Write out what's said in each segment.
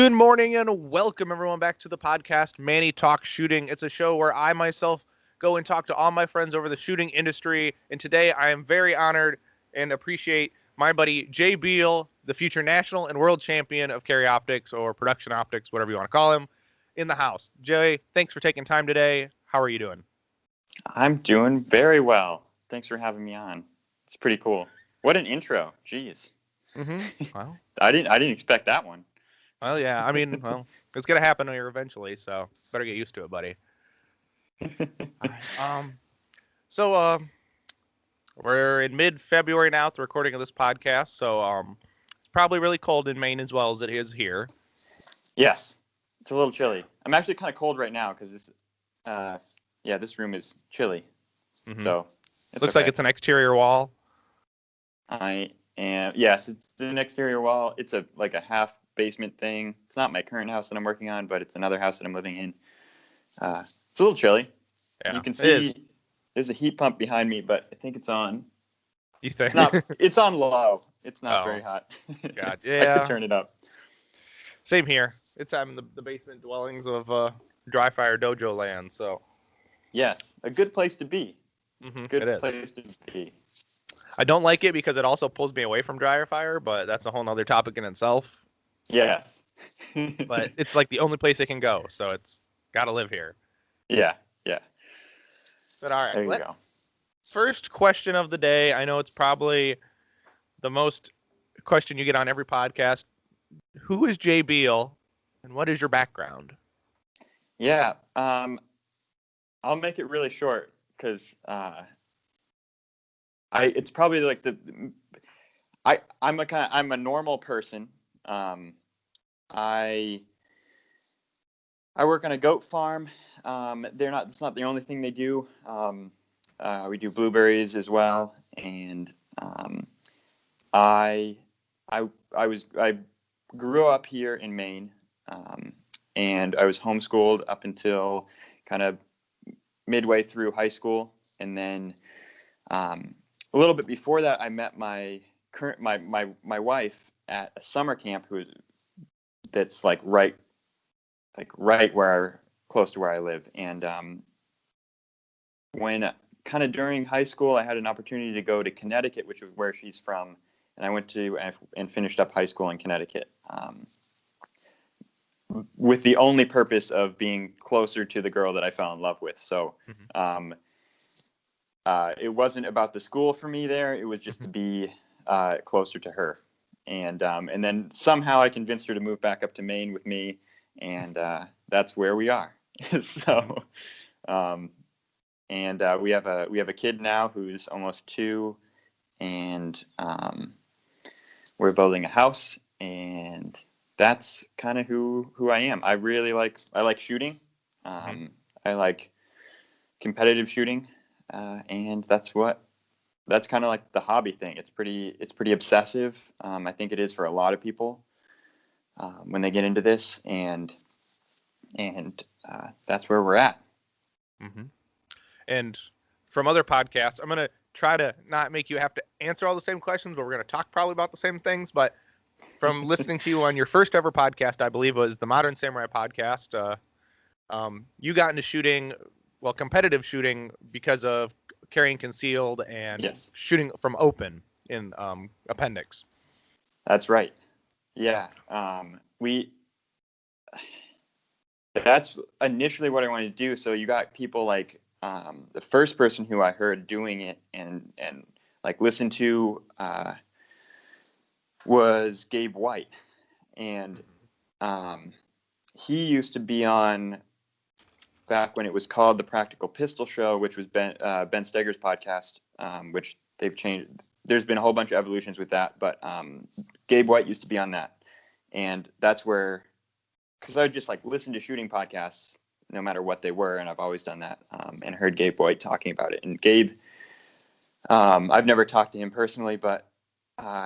Good morning and welcome everyone back to the podcast, Manny Talks Shooting. It's a show where I myself go and talk to all my friends over the shooting industry. And today I am very honored and appreciate my buddy Jay Beal, the future national and world champion of carry optics or production optics, whatever you want to call him, in the house. Jay, thanks for taking time today. How are you doing? I'm doing very well. Thanks for having me on. It's pretty cool. What an intro. Jeez. Well, I didn't expect that one. yeah. I mean, it's gonna happen here eventually, so better get used to it, buddy. All right. So we're in mid-February now at the recording of this podcast, so it's probably really cold in Maine as well as it is here. Yes, it's a little chilly. I'm actually kind of cold right now because this room is chilly. So it looks like it's an exterior wall. Yes, it's an exterior wall. It's a half basement thing. It's not my current house that I'm working on, but it's another house that I'm living in. It's a little chilly. Yeah, you can see there's a heat pump behind me, but I think it's on. You think? It's on low. It's not very hot. God, yeah. I could turn it up. Same here. It's in the basement dwellings of Dry Fire Dojo land. So. Yes, a good place to be. Good place to be. I don't like it because it also pulls me away from Dry Fire, but that's a whole nother topic in itself. Yes. But it's like the only place it can go, so it's got to live here. Yeah. But all right, there you go. First question of the day. I know it's probably the most question you get on every podcast. Who is Jay Beal, and what is your background? Yeah, I'll make it really short because it's probably like I'm a normal person. I work on a goat farm. It's not the only thing they do. We do blueberries as well, and I grew up here in Maine, and I was homeschooled up until kind of midway through high school, and then a little bit before that, I met my wife at a summer camp that's right close to where I live. And when kind of during high school, I had an opportunity to go to Connecticut, which is where she's from, and I went to and finished up high school in Connecticut, with the only purpose of being closer to the girl that I fell in love with. So it wasn't about the school for me there. It was just to be closer to her. And then somehow I convinced her to move back up to Maine with me, and that's where we are. So, we have a kid now who's almost 2, and we're building a house, and that's kind of who I am. I like shooting. I like competitive shooting, and that's kind of like the hobby thing. It's pretty obsessive. I think it is for a lot of people when they get into this, and that's where we're at. And from other podcasts, I'm gonna try to not make you have to answer all the same questions, but we're gonna talk probably about the same things. But from listening to you on your first ever podcast, I believe was the Modern Samurai podcast, you got into shooting, competitive shooting, because of carrying concealed and shooting from open in appendix. That's right. Yeah. That's initially what I wanted to do. So you got people like the first person who I heard doing it and listened to was Gabe White, and he used to be on back when it was called the Practical Pistol Show, which was Ben Steger's podcast, which they've changed. There's been a whole bunch of evolutions with that, but Gabe White used to be on that, and that's where, because I would just listen to shooting podcasts no matter what they were, and I've always done that, and heard Gabe White talking about it. And Gabe, I've never talked to him personally, but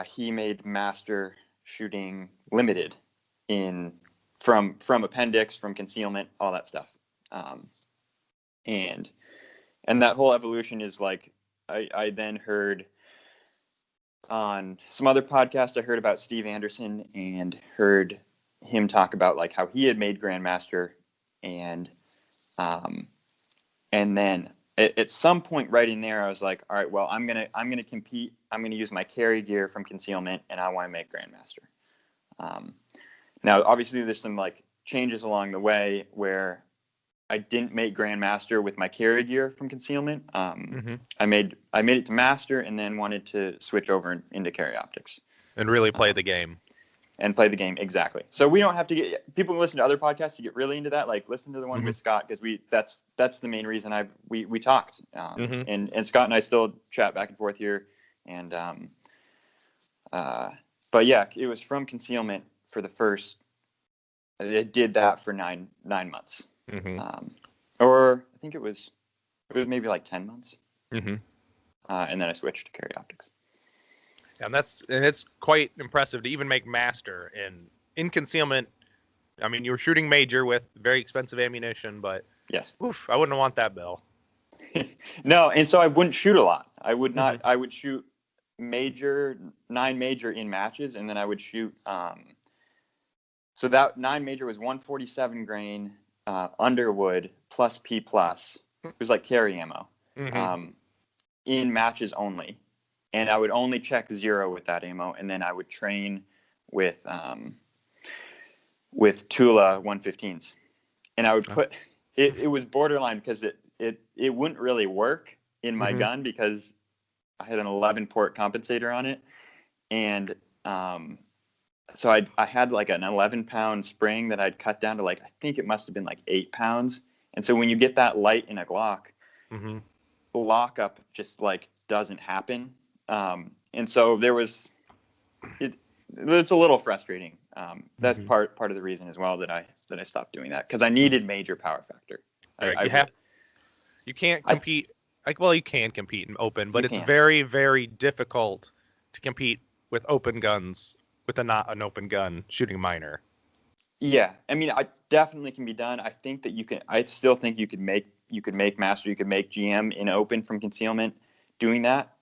he made Master Shooting Limited from appendix, from concealment, all that stuff. And that whole evolution is I then heard on some other podcast, I heard about Steve Anderson and heard him talk about like how he had made Grandmaster, and then at some point right in there, I was like, all right, well, I'm gonna compete. I'm gonna use my carry gear from concealment, and I want to make Grandmaster. Now, obviously, there's some like changes along the way where I didn't make Grandmaster with my carry gear from concealment. I made it to Master, and then wanted to switch over into carry optics and really play the game. And play the game, exactly. So we don't have to get people who listen to other podcasts to get really into that. Like, listen to the one with Scott, because that's the main reason we talked. And Scott and I still chat back and forth here. And but yeah, it was from concealment for the first. It did that for nine months, or I think it was maybe like 10 months, and then I switched to carry optics. And it's quite impressive to even make Master in concealment. I mean, you were shooting major with very expensive ammunition, but yes, I wouldn't want that bill. No, and so I wouldn't shoot a lot. I would not. I would shoot 9 major in matches, and then I would shoot. So that 9 major was 147 grain Underwood plus P plus. It was like carry ammo in matches only. And I would only check 0 with that ammo, and then I would train with Tula 115s, and I would put it was borderline because it wouldn't really work in my gun because I had an 11-port compensator on it, and so I had like an 11-pound spring that I'd cut down to like I think it must have been like 8 pounds, and so when you get that light in a Glock, lockup just like doesn't happen. And so it's a little frustrating. That's part of the reason as well that I stopped doing that, because I needed major power factor. You can't compete. You can compete in open, but it's very, very difficult to compete with open guns with not an open gun shooting minor. Yeah, I mean, I definitely can be done. I think that you can. I still think you could make Master, you could make GM in open from concealment doing that.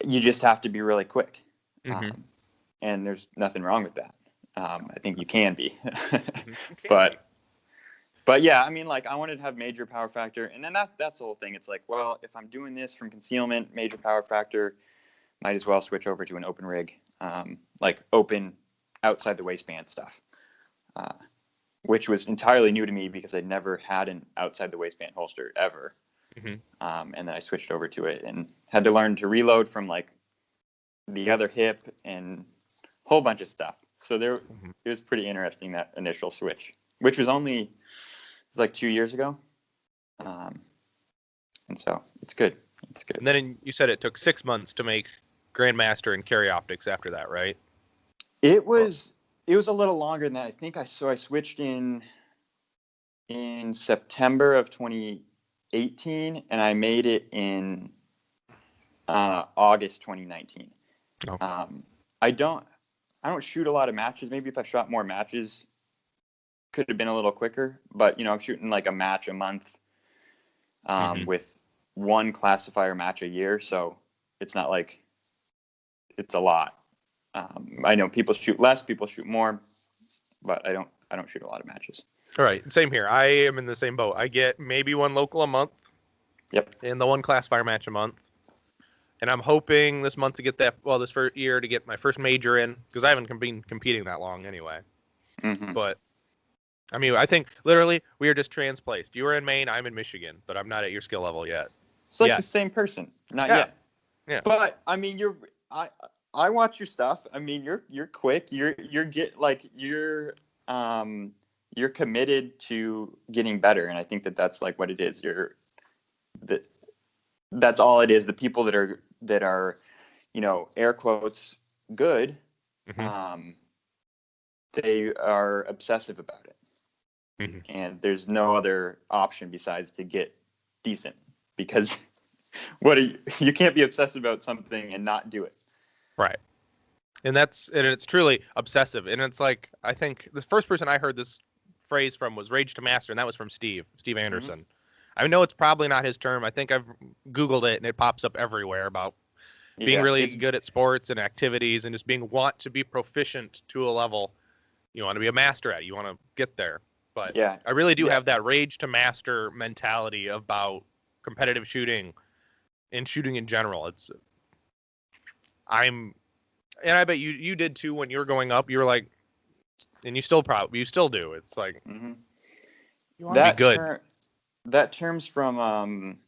You just have to be really quick, and there's nothing wrong with that. I think you can be, but yeah, I mean, like I wanted to have major power factor, and then that's the whole thing. It's like, well, if I'm doing this from concealment, major power factor, might as well switch over to an open rig, like open outside the waistband stuff, which was entirely new to me because I'd never had an outside the waistband holster ever. And then I switched over to it and had to learn to reload from like the other hip and a whole bunch of stuff. So it was pretty interesting, that initial switch, which was only like 2 years ago. And so it's good. It's good. And then you said it took 6 months to make Grandmaster and carry optics after that, right? It was a little longer than that. I think I switched in September of 2018, and I made it in August 2019. I don't shoot a lot of matches. Maybe if I shot more matches, could have been a little quicker. But I'm shooting like a match a month, with one classifier match a year. So it's not like it's a lot. I know people shoot less, people shoot more, but I don't shoot a lot of matches. All right, same here. I am in the same boat. I get maybe one local a month. Yep. And the one classifier match a month. And I'm hoping this month to get that. Well, this first year to get my first major in, because I haven't been competing that long anyway. But I mean, I think literally we are just transplaced. You are in Maine, I'm in Michigan, but I'm not at your skill level yet. It's like the same person, not yet. Yeah. But I mean, I watch your stuff. I mean, you're quick. You're committed to getting better, and I think that's like what it is. That's all it is. The people that are air quotes good, they are obsessive about it, and there's no other option besides to get decent, because you can't be obsessive about something and not do it. Right. And it's truly obsessive. And it's like, I think the first person I heard this phrase from was Rage to Master, and that was from Steve Anderson. I know it's probably not his term. I think I've Googled it and it pops up everywhere about being really good at sports and activities and just want to be proficient to a level you want to be a master at. You want to get there. But I really do have that rage to master mentality about competitive shooting and shooting in general. And I bet you did too when you were going up. You were like, and you still do. It's like, you want to be good. That term's from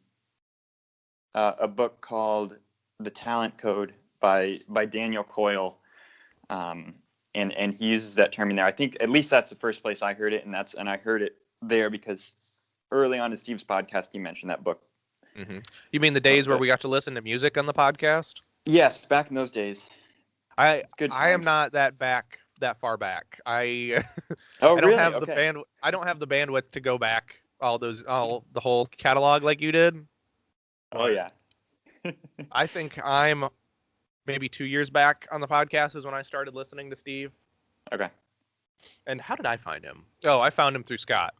a book called The Talent Code by Daniel Coyle. And he uses that term in there. I think at least that's the first place I heard it, and I heard it there because early on in Steve's podcast he mentioned that book. Mm-hmm. You mean the days where we got to listen to music on the podcast? Yes, back in those days. I am not that far back. I don't really? have the I don't have the bandwidth to go back the whole catalog like you did. Oh yeah. I think I'm maybe 2 years back on the podcast is when I started listening to Steve. Okay. And how did I find him? Oh, I found him through Scott.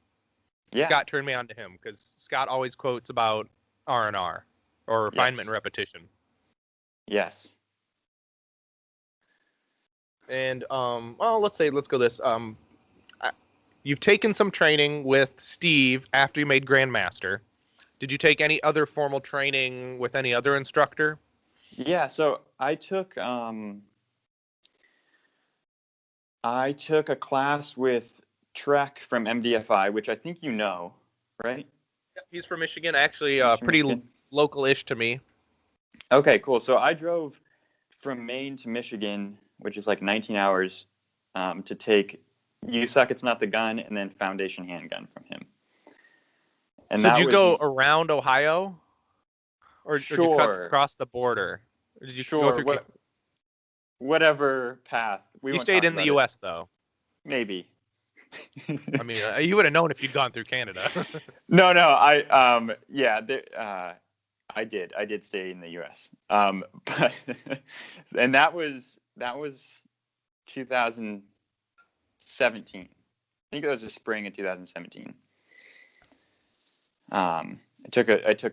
Yeah. Scott turned me on to him because Scott always quotes about R&R or refinement and repetition. Yes. And let's go this. You've taken some training with Steve after you made Grandmaster. Did you take any other formal training with any other instructor? Yeah, so I took a class with Trek from MDFI, which I think you know, right? Yeah, he's from Michigan, actually, pretty local-ish to me. Okay, cool. So I drove from Maine to Michigan, which is like 19 hours, to take You Suck It's Not the Gun and then Foundation Handgun from him. And so did you go around Ohio? Or sure. did you cut across the border? Or did you go through whatever path? You stayed in the U.S., though. Maybe. I mean, you would have known if you'd gone through Canada. No, I did stay in the U.S. But and that was 2017. I think it was the spring of 2017. I took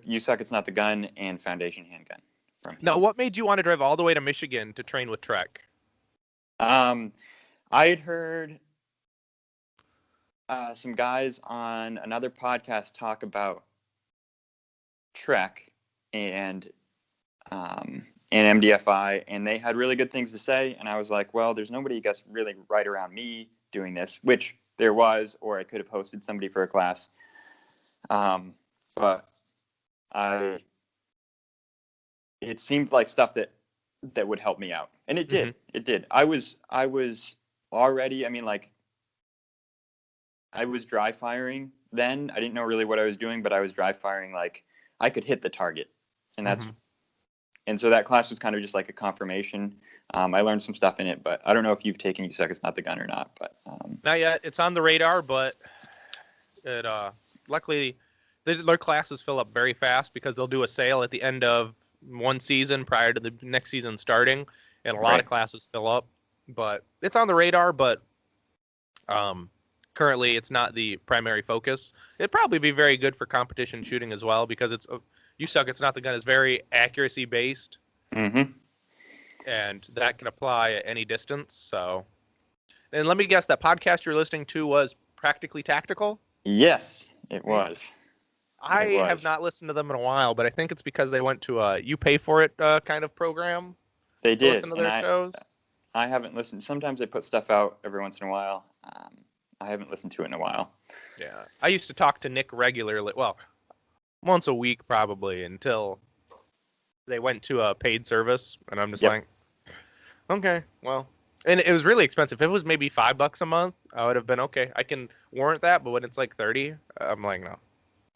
You Suck It's Not the Gun and Foundation Handgun from him. Now, what made you want to drive all the way to Michigan to train with Trek? I had heard some guys on another podcast talk about Trek and MDFI, and they had really good things to say. And I was like, well, there's nobody, I guess, really right around me doing this, which there was, or I could have hosted somebody for a class. But it seemed like stuff that would help me out, and it did. Mm-hmm. It did. I was already. I mean, like, I was dry firing then. I didn't know really what I was doing, but I was dry firing like I could hit the target, and that's. Mm-hmm. And so that class was kind of just like a confirmation. I learned some stuff in it, but I don't know if you've taken You Suck It's Not the Gun or not. But not yet. It's on the radar, but it luckily their classes fill up very fast because they'll do a sale at the end of one season prior to the next season starting, and a lot of classes fill up. But it's on the radar, but currently it's not the primary focus. It'd probably be very good for competition shooting as well because You Suck It's Not the Gun is very accuracy based. Mm-hmm. And that can apply at any distance. So, and let me guess, that podcast you're listening to was Practically Tactical? Yes, it was. I have not listened to them in a while, but I think it's because they went to a you pay for it kind of program. They did. Listen to their shows. I haven't listened. Sometimes they put stuff out every once in a while. I haven't listened to it in a while. Yeah. I used to talk to Nick regularly. Well, once a week probably until they went to a paid service, and I'm just like, okay, well, and it was really expensive. If it was maybe $5 a month, I would have been okay. I can warrant that, but when it's like 30, I'm like, no.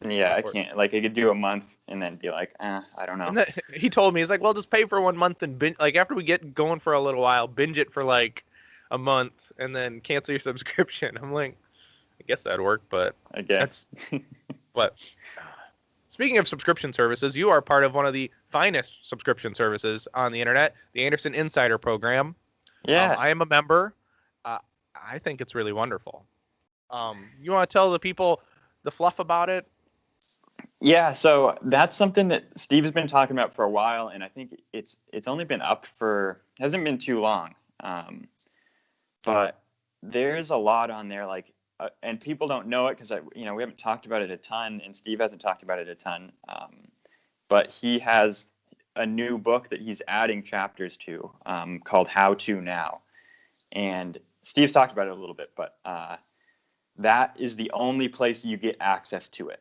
Yeah, I can't. Like, I could do a month and then be like, I don't know. And he told me, he's like, well, just pay for 1 month and binge. Like, after we get going for a little while, binge it for like a month and then cancel your subscription. I'm like, I guess that'd work, but I guess. But speaking of subscription services, you are part of one of the finest subscription services on the internet, the Anderson Insider Program. Yeah. I am a member. I think it's really wonderful. You want to tell the people the fluff about it? Yeah, so that's something that Steve has been talking about for a while, and I think it's only been up for hasn't been too long. But there's a lot on there, like, and people don't know it because we haven't talked about it a ton, and Steve hasn't talked about it a ton. But he has a new book that he's adding chapters to, called How To Now, and Steve's talked about it a little bit, but that is the only place you get access to it.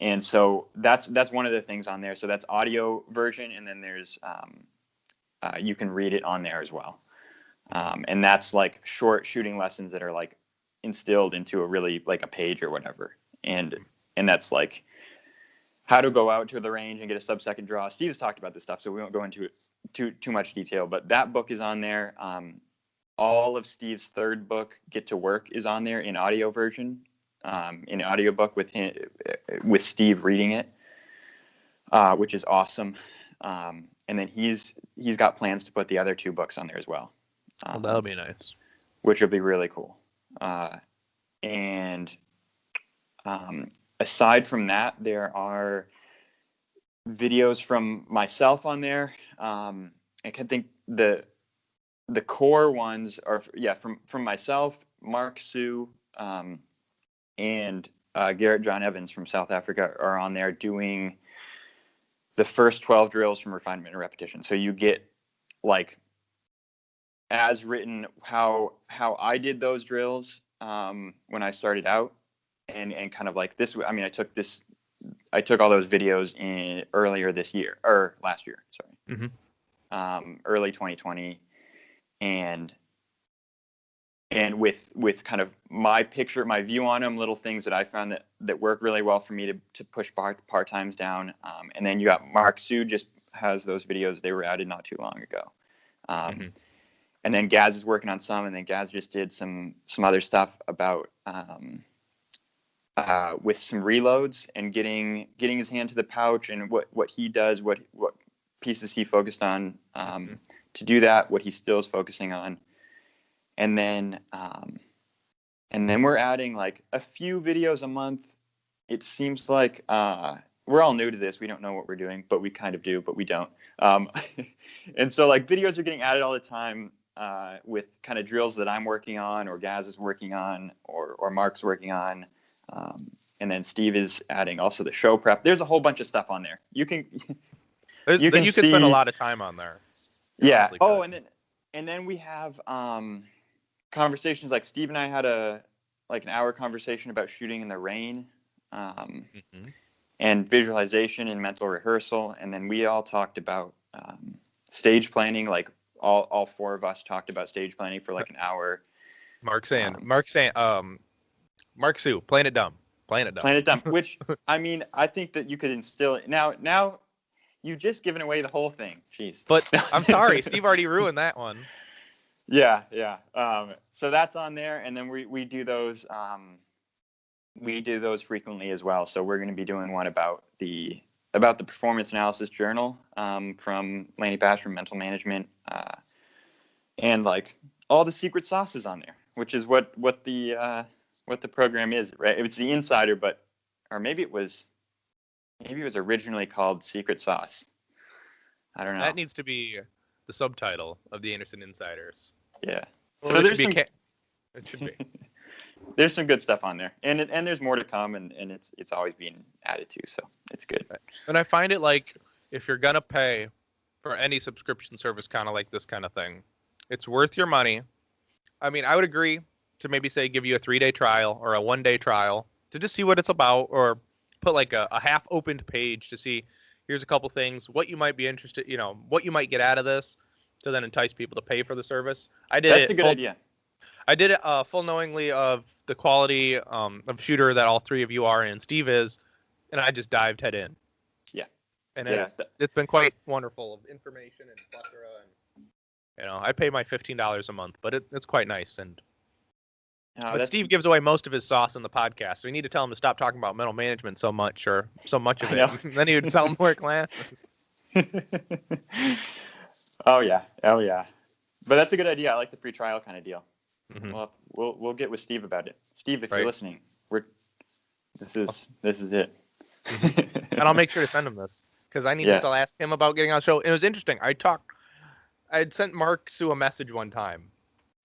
And so that's one of the things on there. So that's audio version, and then there's you can read it on there as well. And that's like short shooting lessons that are like instilled into a really like a page or whatever. And that's like how to go out to the range and get a sub-second draw. Steve's talked about this stuff, so we won't go into it too much detail, but that book is on there. All of Steve's third book, Get to Work, is on there in audio version, in audiobook with Steve reading it, which is awesome. And then he's got plans to put the other two books on there as well. Well, that'll be nice. Which will be really cool. And aside from that, there are videos from myself on there. I can think the core ones are from myself, Mark Sue, and Garrett John Evans from South Africa are on there doing the first 12 drills from refinement and repetition. So you get like as written how I did those drills when I started out, and kind of like this. I mean, I took all those videos in earlier this year or last year. Sorry, early 2020, and with kind of my view on them, little things that I found that work really well for me to push part times down. And then you got Mark Sue just has those videos. They were added not too long ago. And then Gaz is working on some, and then Gaz just did some other stuff about with some reloads and getting his hand to the pouch, and what he does, what pieces he focused on to do that, what he still is focusing on. And then we're adding like a few videos a month. It seems like we're all new to this. We don't know what we're doing, but we kind of do, but we don't. And so like videos are getting added all the time with kind of drills that I'm working on, or Gaz is working on, or Mark's working on. And then Steve is adding also the show prep. There's a whole bunch of stuff on there. You can spend a lot of time on there. Yeah. Oh, and then we have conversations, like Steve and I had an hour conversation about shooting in the rain, and visualization and mental rehearsal. And then we all talked about stage planning. Like all four of us talked about stage planning for like an hour. Mark Sue, playing it dumb. Which, I mean, I think that you could instill it now. You've just given away the whole thing. Jeez. But I'm sorry, Steve already ruined that one. Yeah. So that's on there, and then we do those. We do those frequently as well. So we're going to be doing one about the performance analysis journal from Lanny Bash from Mental Management, and like all the secret sauces on there, which is what the program is, right? It's the Insider, or maybe it was originally called Secret Sauce. I don't know. That needs to be the subtitle of the Anderson Insiders. Yeah. So it should be. There's some good stuff on there, and there's more to come, and it's always being added to, so it's good. And I find it like, if you're gonna pay for any subscription service, kind of like this kind of thing, it's worth your money. I mean, I would agree to maybe say give you a 3-day trial or a 1-day trial to just see what it's about, or put like a half-opened page to see, here's a couple things, what you might be interested, what you might get out of this, to then entice people to pay for the service. That's a good idea. I did it full knowingly of the quality of shooter that all three of you are and Steve is, and I just dived head in. Yeah. And it's been quite wonderful of information and plethora, and I pay my $15 a month, but it's quite nice. And but Steve gives away most of his sauce in the podcast, so we need to tell him to stop talking about mental management so much of it. Then he would sell more classes. Oh yeah. But that's a good idea. I like the free trial kind of deal. Well, we'll get with Steve about it. Steve, if you're listening, This is it. And I'll make sure to send him this because I need to Yes. still ask him about getting on the show. It was interesting. I'd sent Mark Sue a message one time,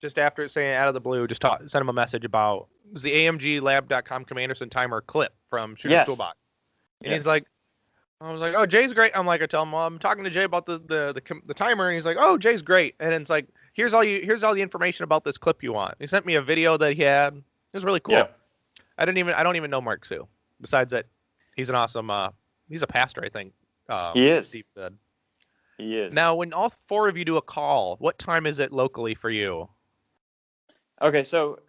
just after saying out of the blue, sent him a message about it was the AMGLab.com Commanderson timer clip from Shooter's Yes. Toolbox, and Yes. he's like, I was like, oh, Jay's great. I tell him, well, I'm talking to Jay about the timer, and he's like, oh, Jay's great, and it's like, here's all the information about this clip you want. He sent me a video that he had. It was really cool. Yep. I don't even know Mark Sue. Besides that, he's an awesome. He's a pastor, I think. He is. Steve said. He is. Now, when all four of you do a call, what time is it locally for you? Okay, so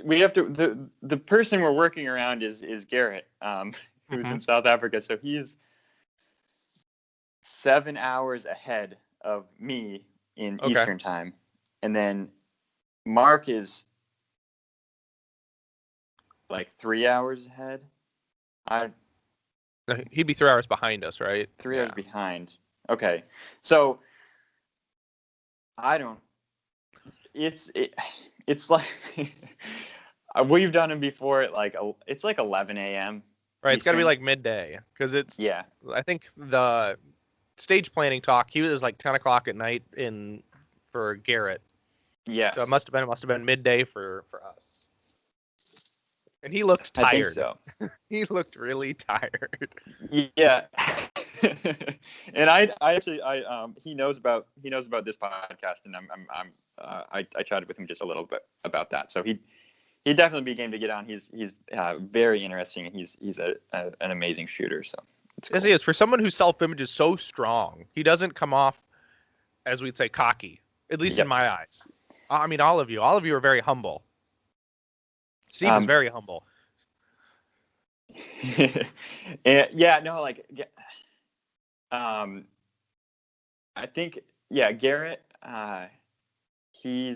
we have to the person we're working around is Garrett, who's in South Africa. So he's 7 hours ahead of me in Eastern time, and then Mark is like 3 hours ahead. He'd be 3 hours behind us, right? 3 hours behind. Okay, so I don't. It's like we've done them before at it's like 11 a.m. Right, it's got to be like midday because it's. Yeah. I think the stage planning talk, he was like 10 o'clock at night for Garrett. Yes. So it must have been midday for us. And he looked tired. I think so. He looked really tired. Yeah. And I actually he knows about this podcast, and I chatted with him just a little bit about that. So he'd definitely be game to get on. He's very interesting, and he's an amazing shooter. So it's cool. Yes, he is. For someone whose self-image is so strong, he doesn't come off, as we'd say, cocky. At least in my eyes. I mean, all of you are very humble. Steve is very humble. And I think Garrett, he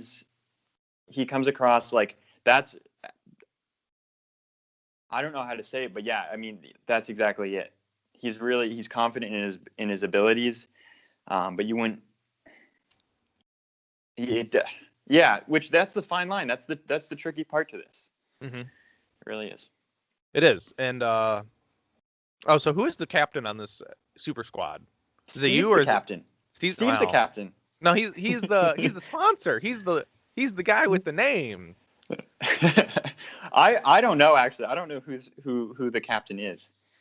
comes across like that's. I don't know how to say it, but yeah, I mean that's exactly it. He's confident in his abilities, but you wouldn't. Which that's the fine line. That's the tricky part to this. Mm-hmm. It really is. It is. And so who is the captain on this super squad? Is it you or the captain? Steve's the captain. No, he's the sponsor. He's the guy with the name. I don't know actually. I don't know who the captain is.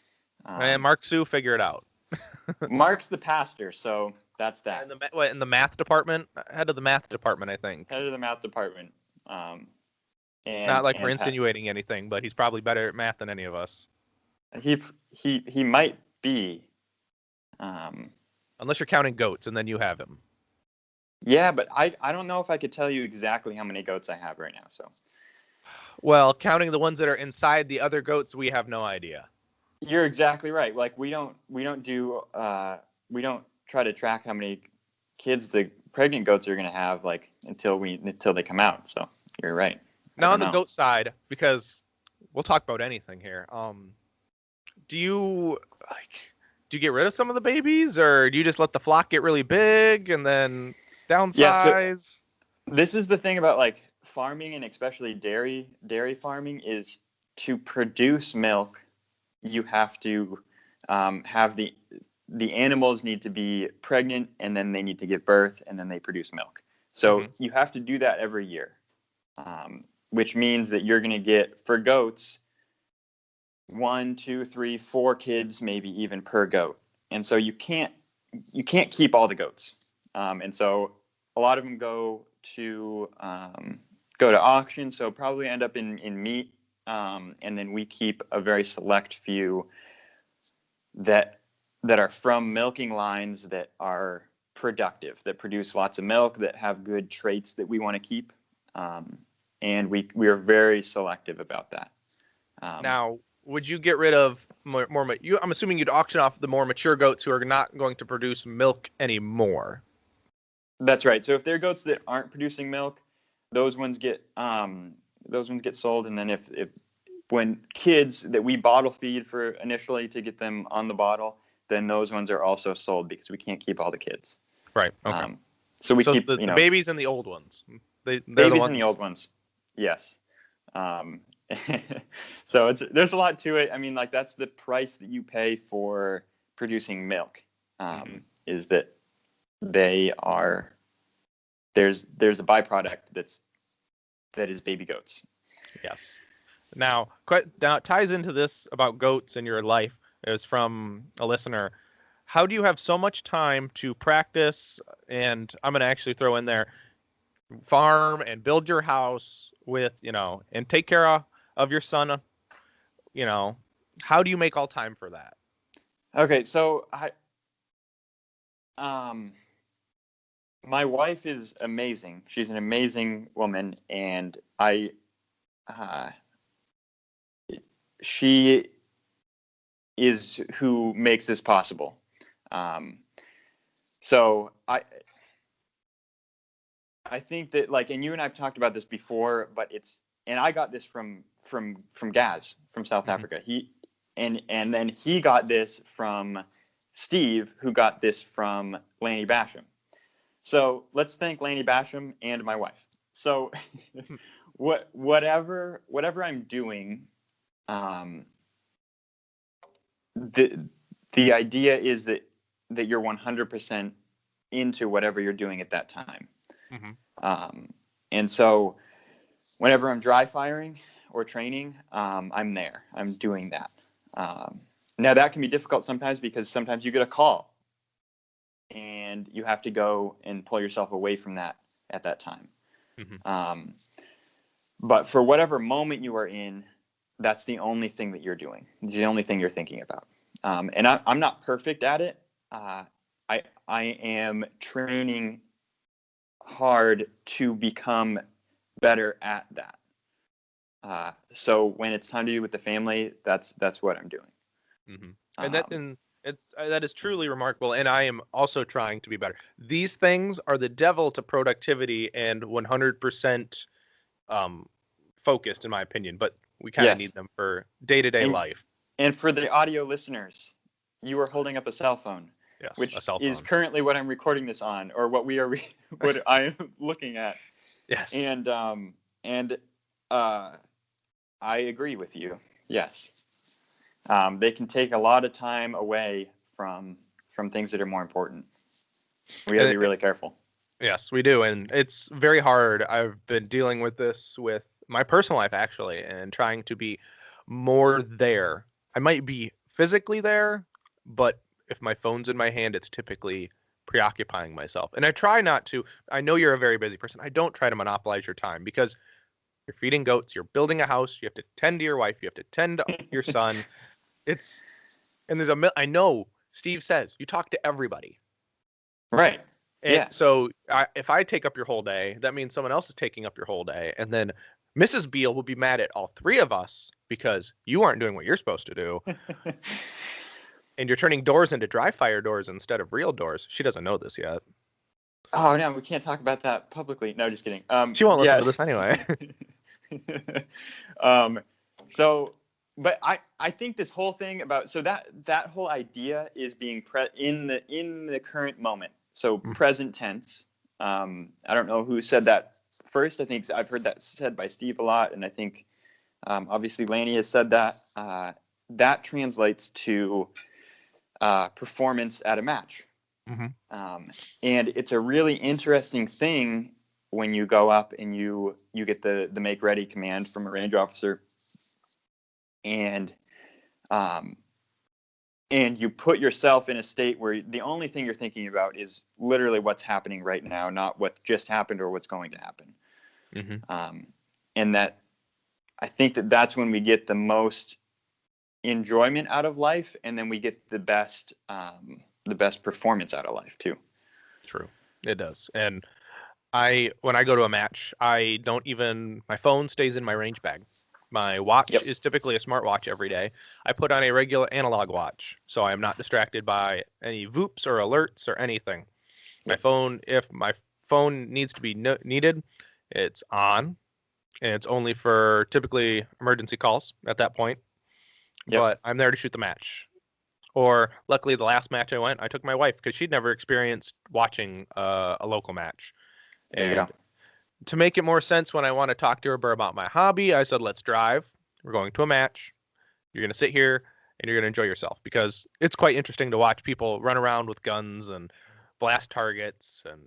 And Mark Sue, figure it out. Mark's the pastor, so that's that. In the math department? Head of the math department, I think. Head of the math department. Not like we're insinuating anything, but he's probably better at math than any of us. He might be. Unless you're counting goats, and then you have him. Yeah, but I don't know if I could tell you exactly how many goats I have right now. So. Well, counting the ones that are inside the other goats, we have no idea. You're exactly right. Like we don't try to track how many kids the pregnant goats are going to have until they come out. So you're right. Now on the goat side, because we'll talk about anything here. Do you get rid of some of the babies, or do you just let the flock get really big and then downsize? Yeah, so this is the thing about farming, and especially dairy farming, is to produce milk. You have to have the animals need to be pregnant, and then they need to give birth, and then they produce milk. So you have to do that every year, which means that you're going to get, for goats, 1, 2, 3, 4 kids, maybe even per goat. And so you can't keep all the goats. And so a lot of them go to auction. So probably end up in meat. And then we keep a very select few that are from milking lines that are productive, that produce lots of milk, that have good traits that we want to keep. And we are very selective about that. Now, would you get rid of more? I'm assuming you'd auction off the more mature goats who are not going to produce milk anymore. That's right. So if there are goats that aren't producing milk, those ones get sold. And then when kids that we bottle feed for initially to get them on the bottle, then those ones are also sold because we can't keep all the kids. Right. Okay. So we keep the babies and the old ones. Babies and the old ones. Yes. So there's a lot to it. I mean, like that's the price that you pay for producing milk, is that they are there's a byproduct that is baby goats. Yes. Now it ties into this about goats in your life. Is from a listener. How do you have so much time to practice? And I'm going to actually throw in there farm and build your house with, and take care of your son. How do you make all time for that? Okay, so my wife is amazing. She's an amazing woman, and she is who makes this possible. So I think that, like, and you and I've talked about this before, but and I got this from Gaz from South Africa. And then he got this from Steve, who got this from Lanny Basham. So let's thank Lanny Basham and my wife. So whatever I'm doing, the idea is that you're 100% into whatever you're doing at that time. And so whenever I'm dry firing or training, I'm there. I'm doing that. Now that can be difficult sometimes because sometimes you get a call and you have to go and pull yourself away from that at that time. But for whatever moment you are in, that's the only thing that you're doing. It's the only thing you're thinking about. And I'm not perfect at it. I am training hard to become better at that. So when it's time to be with the family, that's what I'm doing. And that is truly remarkable. And I am also trying to be better. These things are the devil to productivity and 100% focused, in my opinion. But we kind of need them for day-to-day life. And for the audio listeners, you are holding up a cell phone. Yes, which a cell phone. Is currently what I'm recording this on, or what we are, what I am looking at. Yes. And I agree with you. Yes. They can take a lot of time away from things that are more important. We got to be really careful. Yes, we do. And it's very hard. I've been dealing with this with my personal life, actually, and trying to be more there. I might be physically there, but if my phone's in my hand, it's typically preoccupying myself. And I try not to. I know you're a very busy person. I don't try to monopolize your time because you're feeding goats, you're building a house, you have to tend to your wife, you have to tend to your son. I know Steve says you talk to everybody. Right. And so if I take up your whole day, that means someone else is taking up your whole day. And then Mrs. Beal will be mad at all three of us because you aren't doing what you're supposed to do. And you're turning doors into dry fire doors instead of real doors. She doesn't know this yet. Oh, no, we can't talk about that publicly. No, just kidding. She won't listen to this anyway. But I think this whole thing about, so that whole idea is being in the current moment. So present tense. I don't know who said that first. I think I've heard that said by Steve a lot. And I think obviously Lanny has said that. That translates to performance at a match. And it's a really interesting thing when you go up and you get the make ready command from a range officer, and you put yourself in a state where the only thing you're thinking about is literally what's happening right now, not what just happened or what's going to happen. And that I think that's when we get the most enjoyment out of life, and then we get the best performance out of life too. True, it does. And when I go to a match, my phone stays in my range bag. My watch is typically a smartwatch every day. I put on a regular analog watch, so I am not distracted by any VOOPs or alerts or anything. My phone, if my phone needs to be needed, it's on, and it's only for typically emergency calls at that point. But I'm there to shoot the match. Or luckily, the last match I went, I took my wife because she'd never experienced watching a local match. And to make it more sense, when I want to talk to her about my hobby, I said, let's drive. We're going to a match. You're going to sit here and you're going to enjoy yourself, because it's quite interesting to watch people run around with guns and blast targets. And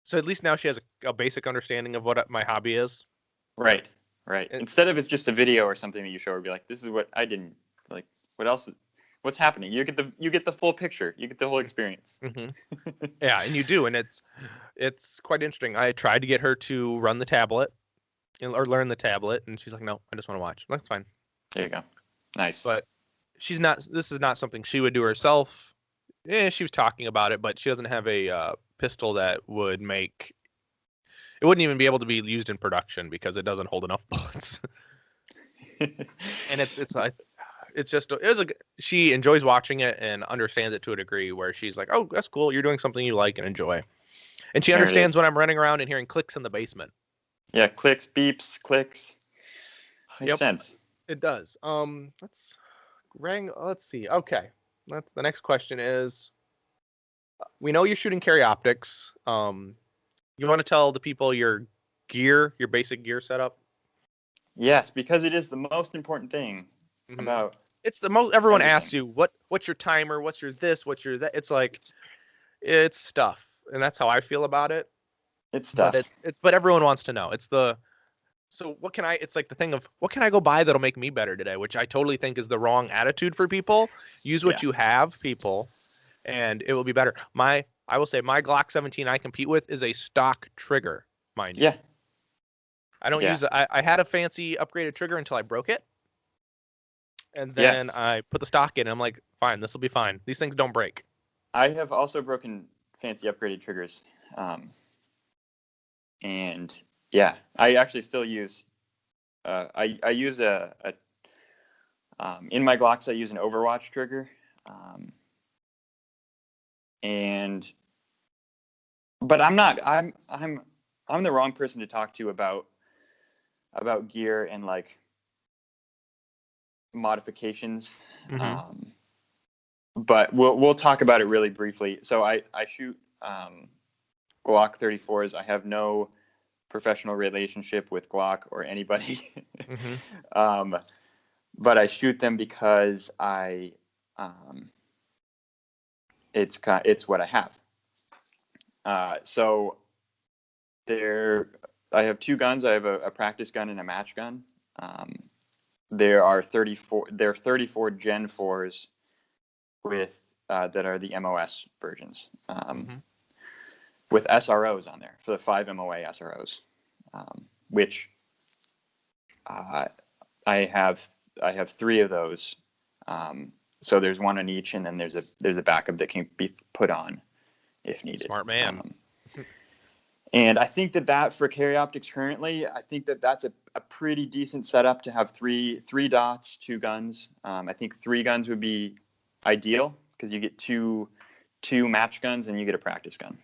so at least now she has a basic understanding of what my hobby is. Right. Instead of it's just a video or something that you show her, be like, this is what I didn't like. What else? What's happening? You get the full picture. You get the whole experience. Mm-hmm. Yeah, and you do, and it's quite interesting. I tried to get her to run the tablet or learn the tablet, and she's like, no, I just want to watch. I'm like, that's fine. There you go. Nice. But she's not. This is not something she would do herself. Yeah, she was talking about it, but she doesn't have a pistol that would make. It wouldn't even be able to be used in production because it doesn't hold enough bullets. And she enjoys watching it and understands it to a degree where she's like, oh, that's cool. You're doing something you like and enjoy. And she understands when I'm running around and hearing clicks in the basement. Yeah, clicks, beeps, clicks. Makes sense. It does. Let's see. Okay. The next question is, we know you're shooting carry optics. You want to tell the people your basic gear setup? Yes, because it is the most important thing about. It's the most. Everyone asks you what's your timer, what's your this, what's your that. It's like, it's stuff, and that's how I feel about it. It's stuff. But everyone wants to know. So what can I? It's like the thing of what can I go buy that'll make me better today, which I totally think is the wrong attitude for people. Use what you have, people, and it will be better. I will say my Glock 17 I compete with is a stock trigger, mind you. Yeah. I don't use it. I had a fancy upgraded trigger until I broke it. And then I put the stock in and I'm like, fine, this will be fine. These things don't break. I have also broken fancy upgraded triggers. And yeah, I actually still use, I use in my Glocks, I use an Overwatch trigger. But I'm the wrong person to talk to about gear and like modifications. But we'll talk about it really briefly. So I shoot Glock 34s. I have no professional relationship with Glock or anybody. But I shoot them because it's what I have. So I have two guns. I have a practice gun and a match gun. There are 34 Gen 4s with that are the MOS versions, with SROs on there for the 5 MOA SROs, which I have 3 of those. So there's one on each, and then there's a backup that can be put on if needed. Smart man. And I think that for carry optics currently, I think that's a pretty decent setup to have three dots, 2 guns. I think 3 guns would be ideal because you get two match guns and you get a practice gun.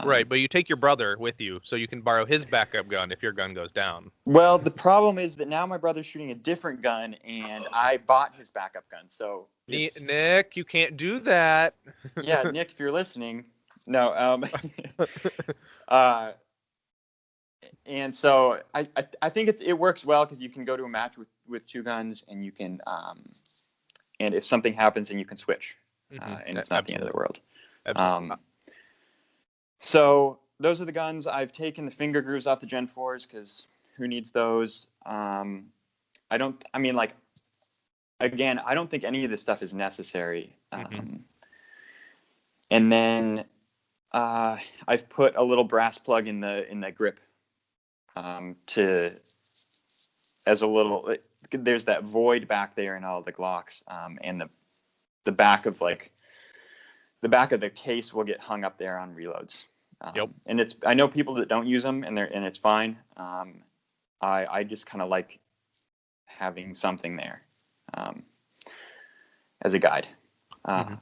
Right, but you take your brother with you so you can borrow his backup gun if your gun goes down. Well, the problem is that now my brother's shooting a different gun and I bought his backup gun. So Nick, you can't do that. Yeah, Nick, if you're listening. No, and so I think it works well because you can go to a match with 2 guns and you can and if something happens then you can switch, and it's not the end of the world. So those are the guns. I've taken the finger grooves off the Gen 4s because who needs those? I don't think any of this stuff is necessary. And then I've put a little brass plug in the grip there's that void back there in all the Glocks, and the back of the case will get hung up there on reloads. And I know people that don't use them and it's fine. I just kind of like having something there as a guide. And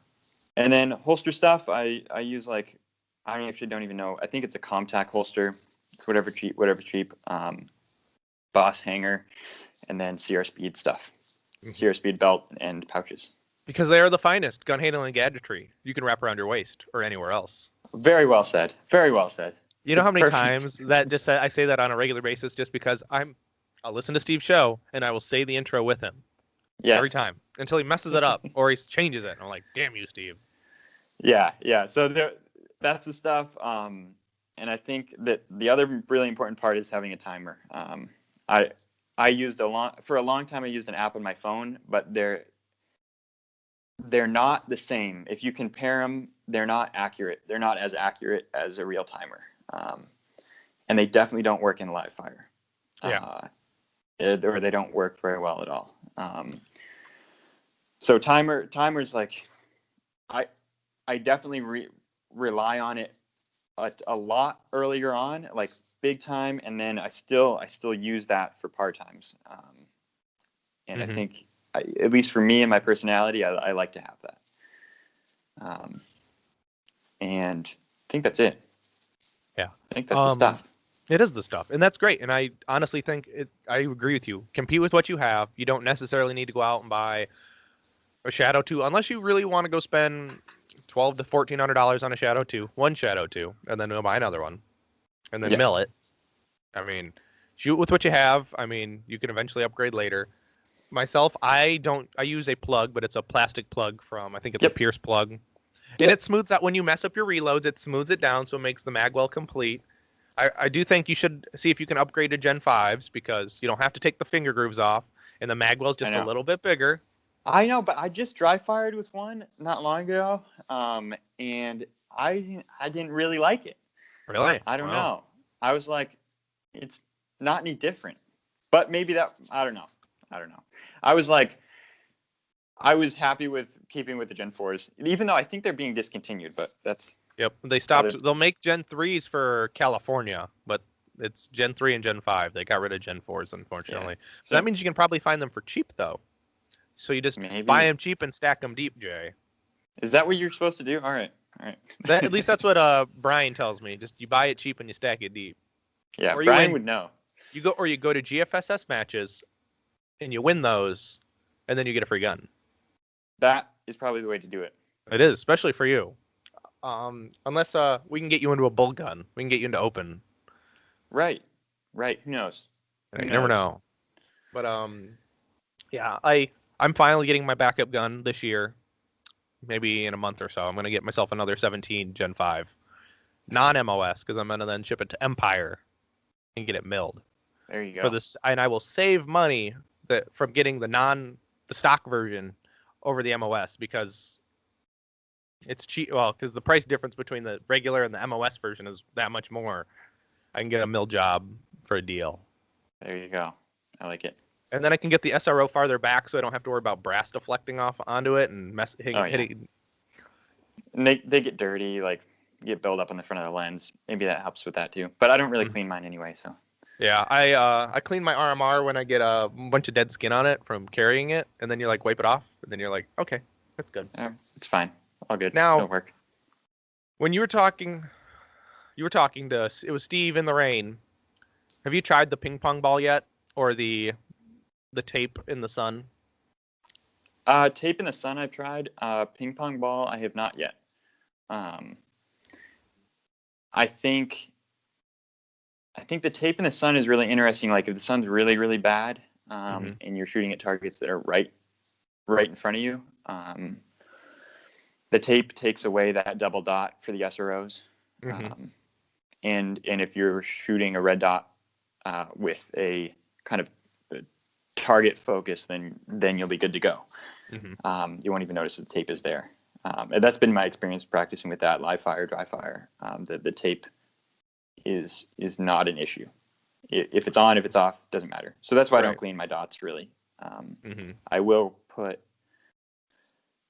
then holster stuff, I use I actually don't even know. I think it's a Comtac holster. It's whatever cheap. Boss hanger, and then CR Speed stuff. CR Speed belt and pouches. Because they are the finest gun handling gadgetry you can wrap around your waist or anywhere else. Very well said. Very well said. You know how many times that I say that on a regular basis just because I'm I'll listen to Steve's show and I will say the intro with him every Yes. time until he messes it up or he changes it. And I'm like, damn you, Steve. Yeah. So that's the stuff. And I think that the other really important part is having a timer. I used for a long time. I used an app on my phone, but they're not the same. If you compare them, they're not accurate. They're not as accurate as a real timer, and they definitely don't work in live fire. Yeah. Or they don't work very well at all. So timers, like I definitely rely on it a lot earlier on, like big time, and then I still use that for part times. And I think, at least for me and my personality, I like to have that. And I think that's it. Yeah. I think that's the stuff. It is the stuff, and that's great. And I honestly think I agree with you. Compete with what you have. You don't necessarily need to go out and buy a Shadow 2 unless you really want to go spend $1,200 to $1,400 on a Shadow 2, one Shadow 2, and then go buy another one, and then mill it. I mean, shoot with what you have. I mean, you can eventually upgrade later. Myself, I use a plug, but it's a plastic plug from, I think it's a Pierce plug. And it smooths out when you mess up your reloads. It smooths it down, so it makes the magwell complete. I do think you should see if you can upgrade to Gen 5s because you don't have to take the finger grooves off, and the magwell's just a little bit bigger. I know, but I just dry fired with one not long ago, and I didn't really like it. Really? I don't know. I was like, it's not any different. But maybe I don't know. I was happy with keeping with the Gen 4s, even though I think they're being discontinued, but that's... Yep, they stopped. They'll make Gen 3s for California, but it's Gen 3 and Gen 5. They got rid of Gen 4s, unfortunately. Yeah. So that means you can probably find them for cheap, though. So you just buy them cheap and stack them deep, Jay. Is that what you're supposed to do? All right. At least that's what Brian tells me. Just you buy it cheap and you stack it deep. Yeah, or Brian would know. You go to GFSS matches, and you win those, and then you get a free gun. That is probably the way to do it. It is, especially for you. Unless we can get you into a bull gun. We can get you into open. Right. Who knows? You never know. But yeah, I'm finally getting my backup gun this year. Maybe in a month or so. I'm going to get myself another 17 Gen 5. Non-MOS, because I'm going to then ship it to Empire and get it milled. There you go. For this, and I will save money from getting the stock version over the MOS because it's cheap. Well, because the price difference between the regular and the MOS version is that much more. I can get a mill job for a deal. There you go. I like it. And then I can get the SRO farther back, so I don't have to worry about brass deflecting off onto it and hitting. And they get dirty, like get build up on the front of the lens. Maybe that helps with that too. But I don't really clean mine anyway, so. Yeah, I clean my RMR when I get a bunch of dead skin on it from carrying it, and then you like wipe it off, and then you're like, okay, that's good. It's fine. All good. Now, it'll work. When you were talking to, it was Steve in the rain. Have you tried the ping pong ball yet, or the tape in the sun? Tape in the sun I've tried. Ping pong ball I have not yet. I think the tape in the sun is really interesting. Like if the sun's really, really bad, and you're shooting at targets that are right in front of you, the tape takes away that double dot for the SROs. And if you're shooting a red dot with a kind of target focus, then you'll be good to go. You won't even notice that the tape is there. And that's been my experience practicing with that live fire, dry fire. The tape is not an issue. If it's on, if it's off, doesn't matter. So that's why I don't clean my dots really. I will put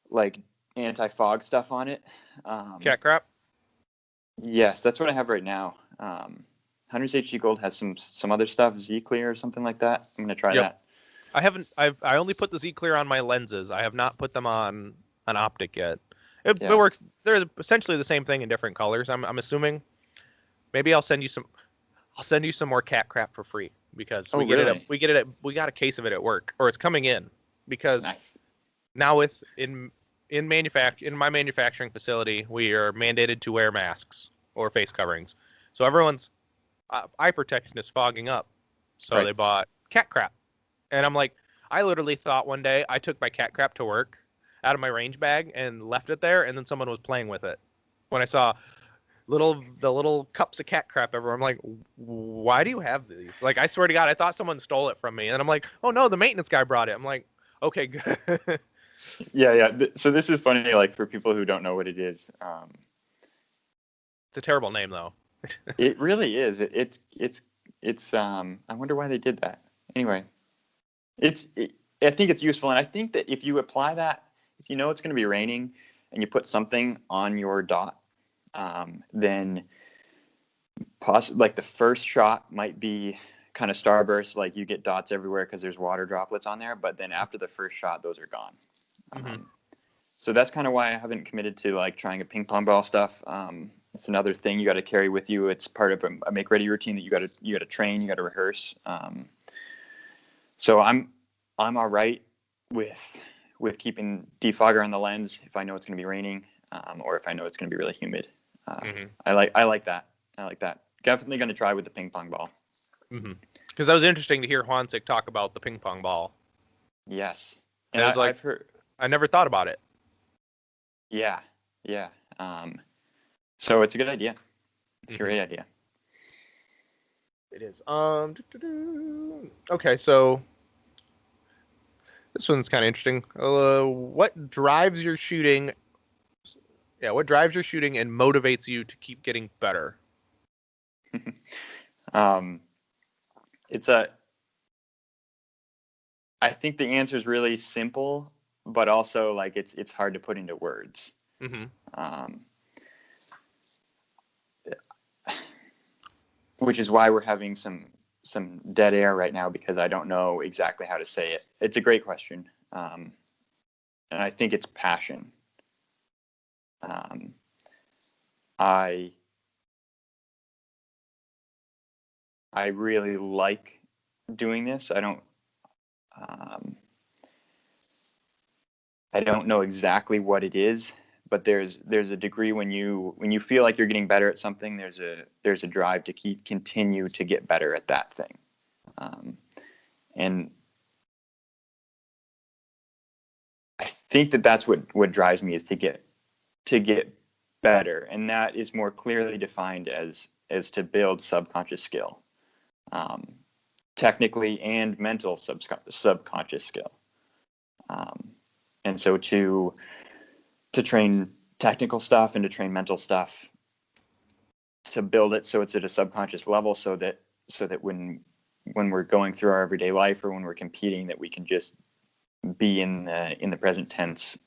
like anti-fog stuff on it. Cat crap? Yes, that's what I have right now. Hunter's HG Gold has some other stuff, Z Clear or something like that. I'm gonna try that. I only put the Z Clear on my lenses. I have not put them on an optic yet. It works. They're essentially the same thing in different colors. I'm assuming. Maybe I'll send you some. I'll send you some more cat crap for free because we got a case of it at work, or it's coming in because now in my manufacturing facility, we are mandated to wear masks or face coverings. So everyone's eye protection is fogging up. So they bought cat crap. And I'm like, I literally thought one day I took my cat crap to work out of my range bag and left it there, and then someone was playing with it. When I saw the little cups of cat crap everywhere, I'm like, why do you have these? Like, I swear to God, I thought someone stole it from me. And I'm like, oh no, the maintenance guy brought it. I'm like, okay, good. Yeah. So this is funny, like for people who don't know what it is. It's a terrible name though. It really is. It's. I wonder why they did that. Anyway, I think it's useful, and I think that if you apply that, if you know it's going to be raining, and you put something on your dot, then like the first shot might be kind of starburst, like you get dots everywhere because there's water droplets on there. But then after the first shot, those are gone. Mm-hmm. So that's kind of why I haven't committed to like trying a ping pong ball stuff. It's another thing you got to carry with you. It's part of a make ready routine that you got to train, you got to rehearse. So I'm all right with keeping defogger on the lens if I know it's going to be raining, or if I know it's going to be really humid. I like that. Definitely going to try with the ping pong ball. Because that was interesting to hear Juancic talk about the ping pong ball. Yes, and I was like, I never thought about it. Yeah. So it's a good idea. It's a great idea. It is. Okay, so this one's kind of interesting. What drives your shooting? Yeah, what drives your shooting and motivates you to keep getting better? I think the answer is really simple, but also like it's hard to put into words. Which is why we're having some dead air right now, because I don't know exactly how to say it. It's a great question, and I think it's passion. I really like doing this. I don't know exactly what it is, but there's a degree when you feel like you're getting better at something, there's a drive to continue to get better at that thing. And I think that's what drives me, is to get better. And that is more clearly defined as to build subconscious skill, technically and mental subconscious skill. And so to train technical stuff and to train mental stuff, to build it so it's at a subconscious level, so that when we're going through our everyday life, or when we're competing, that we can just be in the present tense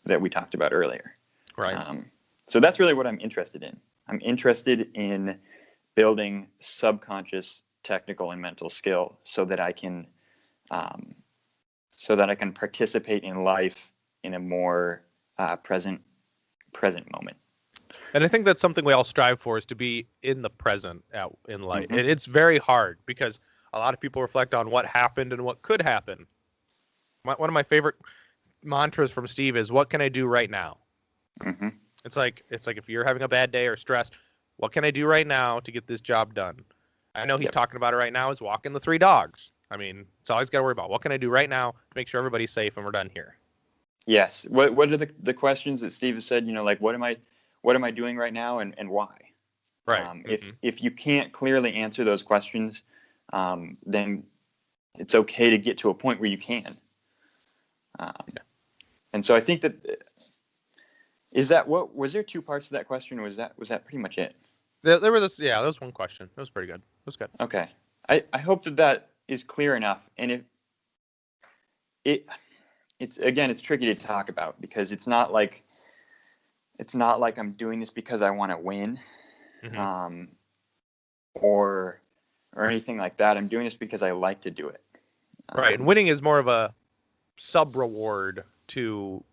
that we talked about earlier. Right. So that's really what I'm interested in. I'm interested in building subconscious technical and mental skill, so that I can participate in life in a more present moment. And I think that's something we all strive for, is to be in the present in life. And it's very hard, because a lot of people reflect on what happened and what could happen. One of my favorite mantras from Steve is, what can I do right now? It's like if you're having a bad day or stressed, what can I do right now to get this job done? I know he's talking about it right now, is walking the 3 dogs. I mean, it's all he's got to worry about. What can I do right now to make sure everybody's safe and we're done here? Yes. What are the questions that Steve has said? Like, what am I doing right now, and why? Right. If you can't clearly answer those questions, then it's okay to get to a point where you can. And so I think that was there 2 parts to that question, or was that pretty much it? There was there was one question. That was pretty good. It was good. Okay. I hope that is clear enough. And it's tricky to talk about, because it's not like I'm doing this because I want to win, or anything like that. I'm doing this because I like to do it. Right. And winning is more of a sub reward to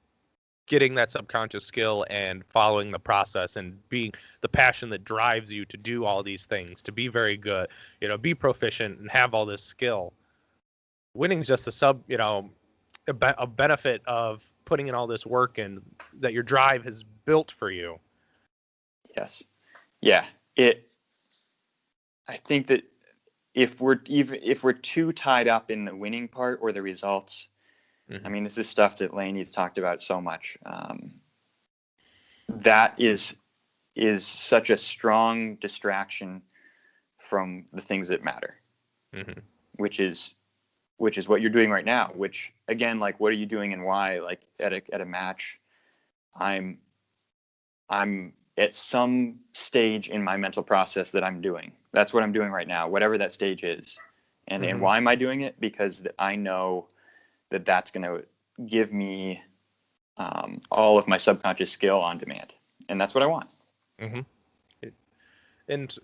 getting that subconscious skill and following the process, and being the passion that drives you to do all these things, to be very good, be proficient and have all this skill. Winning is just a benefit of putting in all this work, and that your drive has built for you. Yes. Yeah. I think that if we're too tied up in the winning part or the results, I mean, this is stuff that Laney's talked about so much. That is such a strong distraction from the things that matter, which is what you're doing right now. Which again, like, what are you doing and why? Like at a match, I'm at some stage in my mental process that I'm doing. That's what I'm doing right now, whatever that stage is. And why am I doing it? Because I know that that's going to give me all of my subconscious skill on demand. And that's what I want. And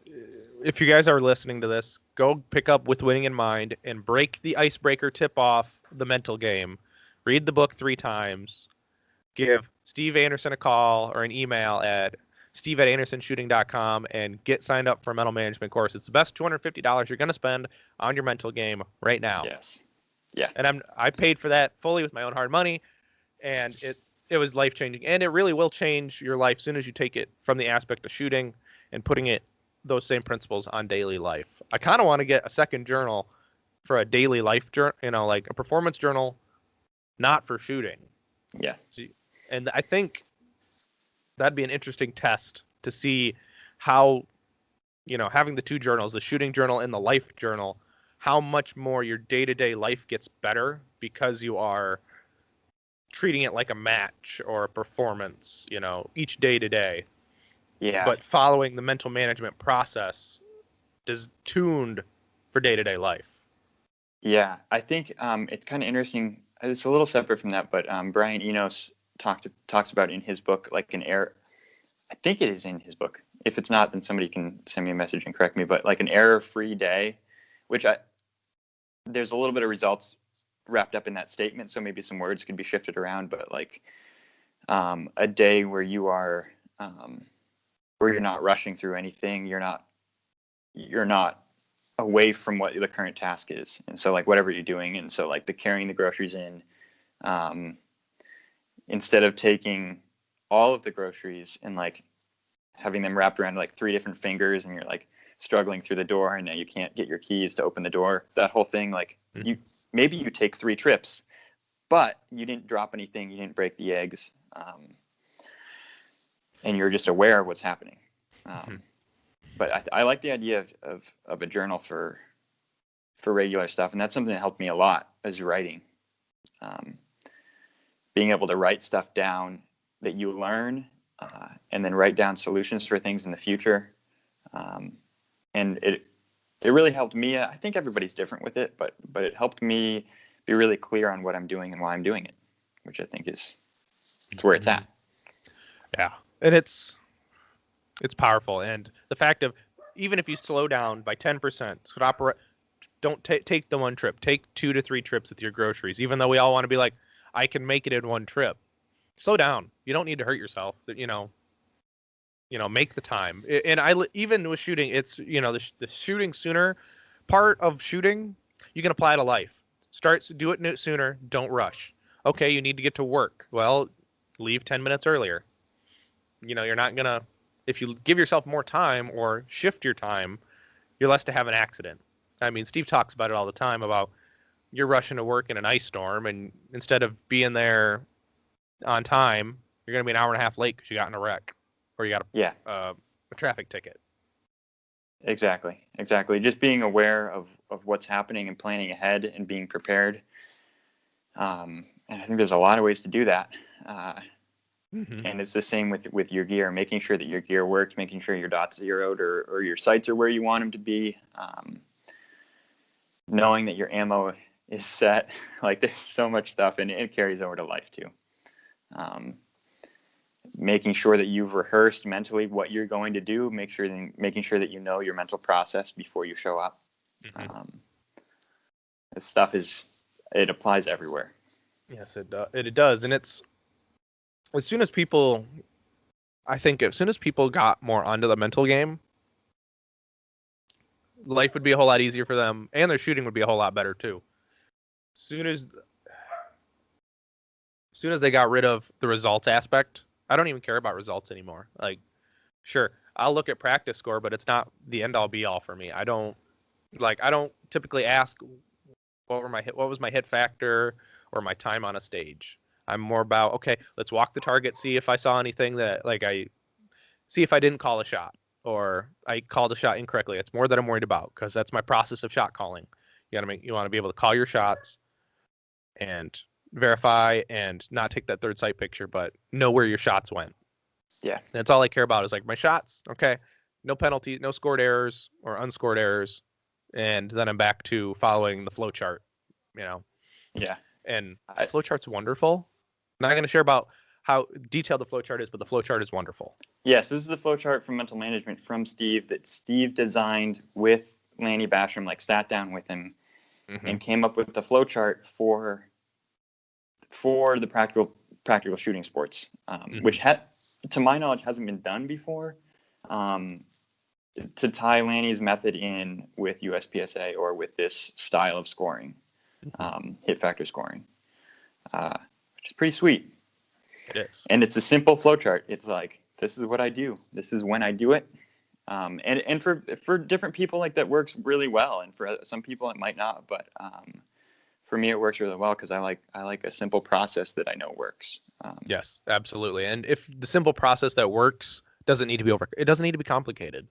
if you guys are listening to this, go pick up With Winning in Mind and break the icebreaker, tip off the mental game. Read the book 3 times. Give Steve Anderson a call or an email at steve@andersonshooting.com and get signed up for a mental management course. It's the best $250 you're going to spend on your mental game right now. Yes. Yeah. And I paid for that fully with my own hard money, and it was life-changing. And it really will change your life as soon as you take it from the aspect of shooting and putting those same principles on daily life. I kind of want to get a second journal for a daily life journal, like a performance journal, not for shooting. Yeah. And I think that'd be an interesting test to see how, having the 2 journals, the shooting journal and the life journal, how much more your day-to-day life gets better because you are treating it like a match or a performance, each day to day. Yeah. But following the mental management process is tuned for day-to-day life. Yeah. I think it's kind of interesting. It's a little separate from that, but Brian Enos talks about in his book, like an error. I think it is in his book. If it's not, then somebody can send me a message and correct me. But like an error-free day, which there's a little bit of results wrapped up in that statement, so maybe some words could be shifted around. But like a day where you are where you're not rushing through anything, you're not away from what the current task is, and so like whatever you're doing, and so like the carrying the groceries in. Instead of taking all of the groceries and like having them wrapped around like 3 different fingers and you're like struggling through the door and now you can't get your keys to open the door, that whole thing, like maybe you take 3 trips, but you didn't drop anything, you didn't break the eggs, and you're just aware of what's happening. But I like the idea of a journal for regular stuff, and that's something that helped me a lot as writing. Being able to write stuff down that you learn, and then write down solutions for things in the future. And it really helped me. I think everybody's different with it, but it helped me be really clear on what I'm doing and why I'm doing it, which I think it's where it's at. Yeah. And it's powerful. And the fact of, even if you slow down by 10%, don't take the 1 trip, take 2 to 3 trips with your groceries, even though we all want to be like, I can make it in 1 trip. Slow down. You don't need to hurt yourself. Make the time. And even with shooting, it's, the shooting sooner part of shooting, you can apply to life. Do it sooner. Don't rush. Okay, you need to get to work. Well, leave 10 minutes earlier. You're not going to, if you give yourself more time or shift your time, you're less to have an accident. I mean, Steve talks about it all the time about you're rushing to work in an ice storm, and instead of being there on time, you're going to be an hour and a half late because you got in a wreck or you got a traffic ticket. Exactly. Just being aware of what's happening and planning ahead and being prepared. And I think there's a lot of ways to do that. And it's the same with your gear, making sure that your gear works, making sure your dots zeroed or your sights are where you want them to be. Knowing that your ammo is set. Like, there's so much stuff, and it carries over to life too. Making sure that you've rehearsed mentally what you're going to do, making sure that you know your mental process before you show up. This stuff it applies everywhere. Yes, it does. And it's, as soon as people got more onto the mental game, life would be a whole lot easier for them, and their shooting would be a whole lot better too. As soon as they got rid of the results aspect, I don't even care about results anymore. Like, sure, I'll look at practice score, but it's not the end all be all for me. I don't, Like I don't typically ask what was my hit factor or my time on a stage. I'm more about, okay, let's walk the target, see if I saw anything that like I see if I didn't call a shot or I called a shot incorrectly. It's more that I'm worried about because that's my process of shot calling. You want to be able to call your shots and verify and not take that third sight picture, but know where your shots went. Yeah. That's all I care about is like my shots. Okay. No penalties, no scored errors or unscored errors. And then I'm back to following the flow chart, you know. Yeah. And the flow chart's wonderful. I'm not going to share about how detailed the flow chart is, but the flow chart is wonderful. Yes, this is the flow chart from Mental Management from Steve that Steve designed with Lanny Basham, like sat down with him and came up with the flow chart for the practical shooting sports, which to my knowledge hasn't been done before. To tie Lanny's method in with USPSA or with this style of scoring, hit factor scoring, which is pretty sweet. It is. And it's a simple flow chart. It's like, this is what I do. This is when I do it. And for different people, like that works really well. And for some people it might not, but for me, it works really well because I like a simple process that I know works. Yes, absolutely. And if the simple process that works doesn't need to be it doesn't need to be complicated.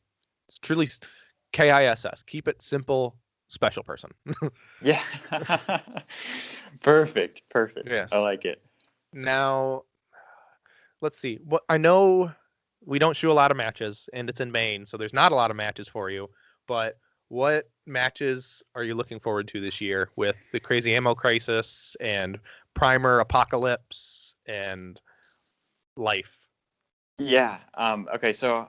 It's truly KISS. Keep it simple, special person. Yeah. Perfect. Yes. I like it. Now, let's see. What I know we don't shoot a lot of matches and it's in Maine, so there's not a lot of matches for you, but what matches are you looking forward to this year with the crazy ammo crisis and primer apocalypse and life? Yeah. Okay. So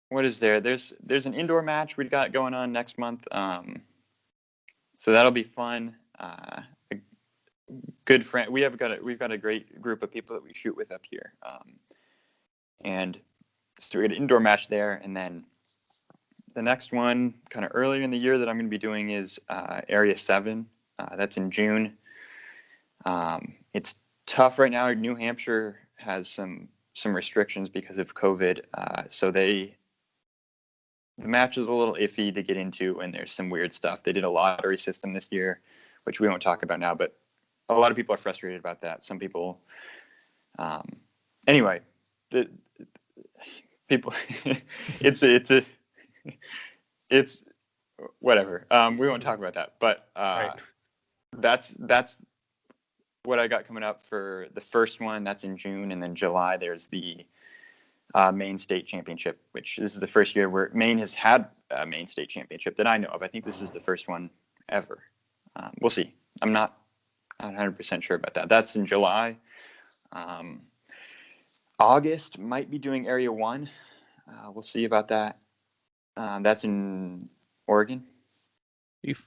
what is there? There's an indoor match we got going on next month. So that'll be fun. A good friend. We've got a great group of people that we shoot with up here. And so we got an indoor match there, and then the next one, kind of earlier in the year, that I'm going to be doing is Area 7. That's in June. It's tough right now. New Hampshire has some restrictions because of COVID, so the match is a little iffy to get into, and there's some weird stuff. They did a lottery system this year, which we won't talk about now, but a lot of people are frustrated about that. Some people, anyway, the people, it's whatever. We won't talk about that, but Right. that's what I got coming up for the first one. That's in June, and then July there's the Maine State Championship, which this is the first year where Maine has had a Maine State Championship that I know of. I think this is the first one ever. We'll see. I'm not 100% sure about that. That's in July. August might be doing Area 1. We'll see about that. That's in Oregon.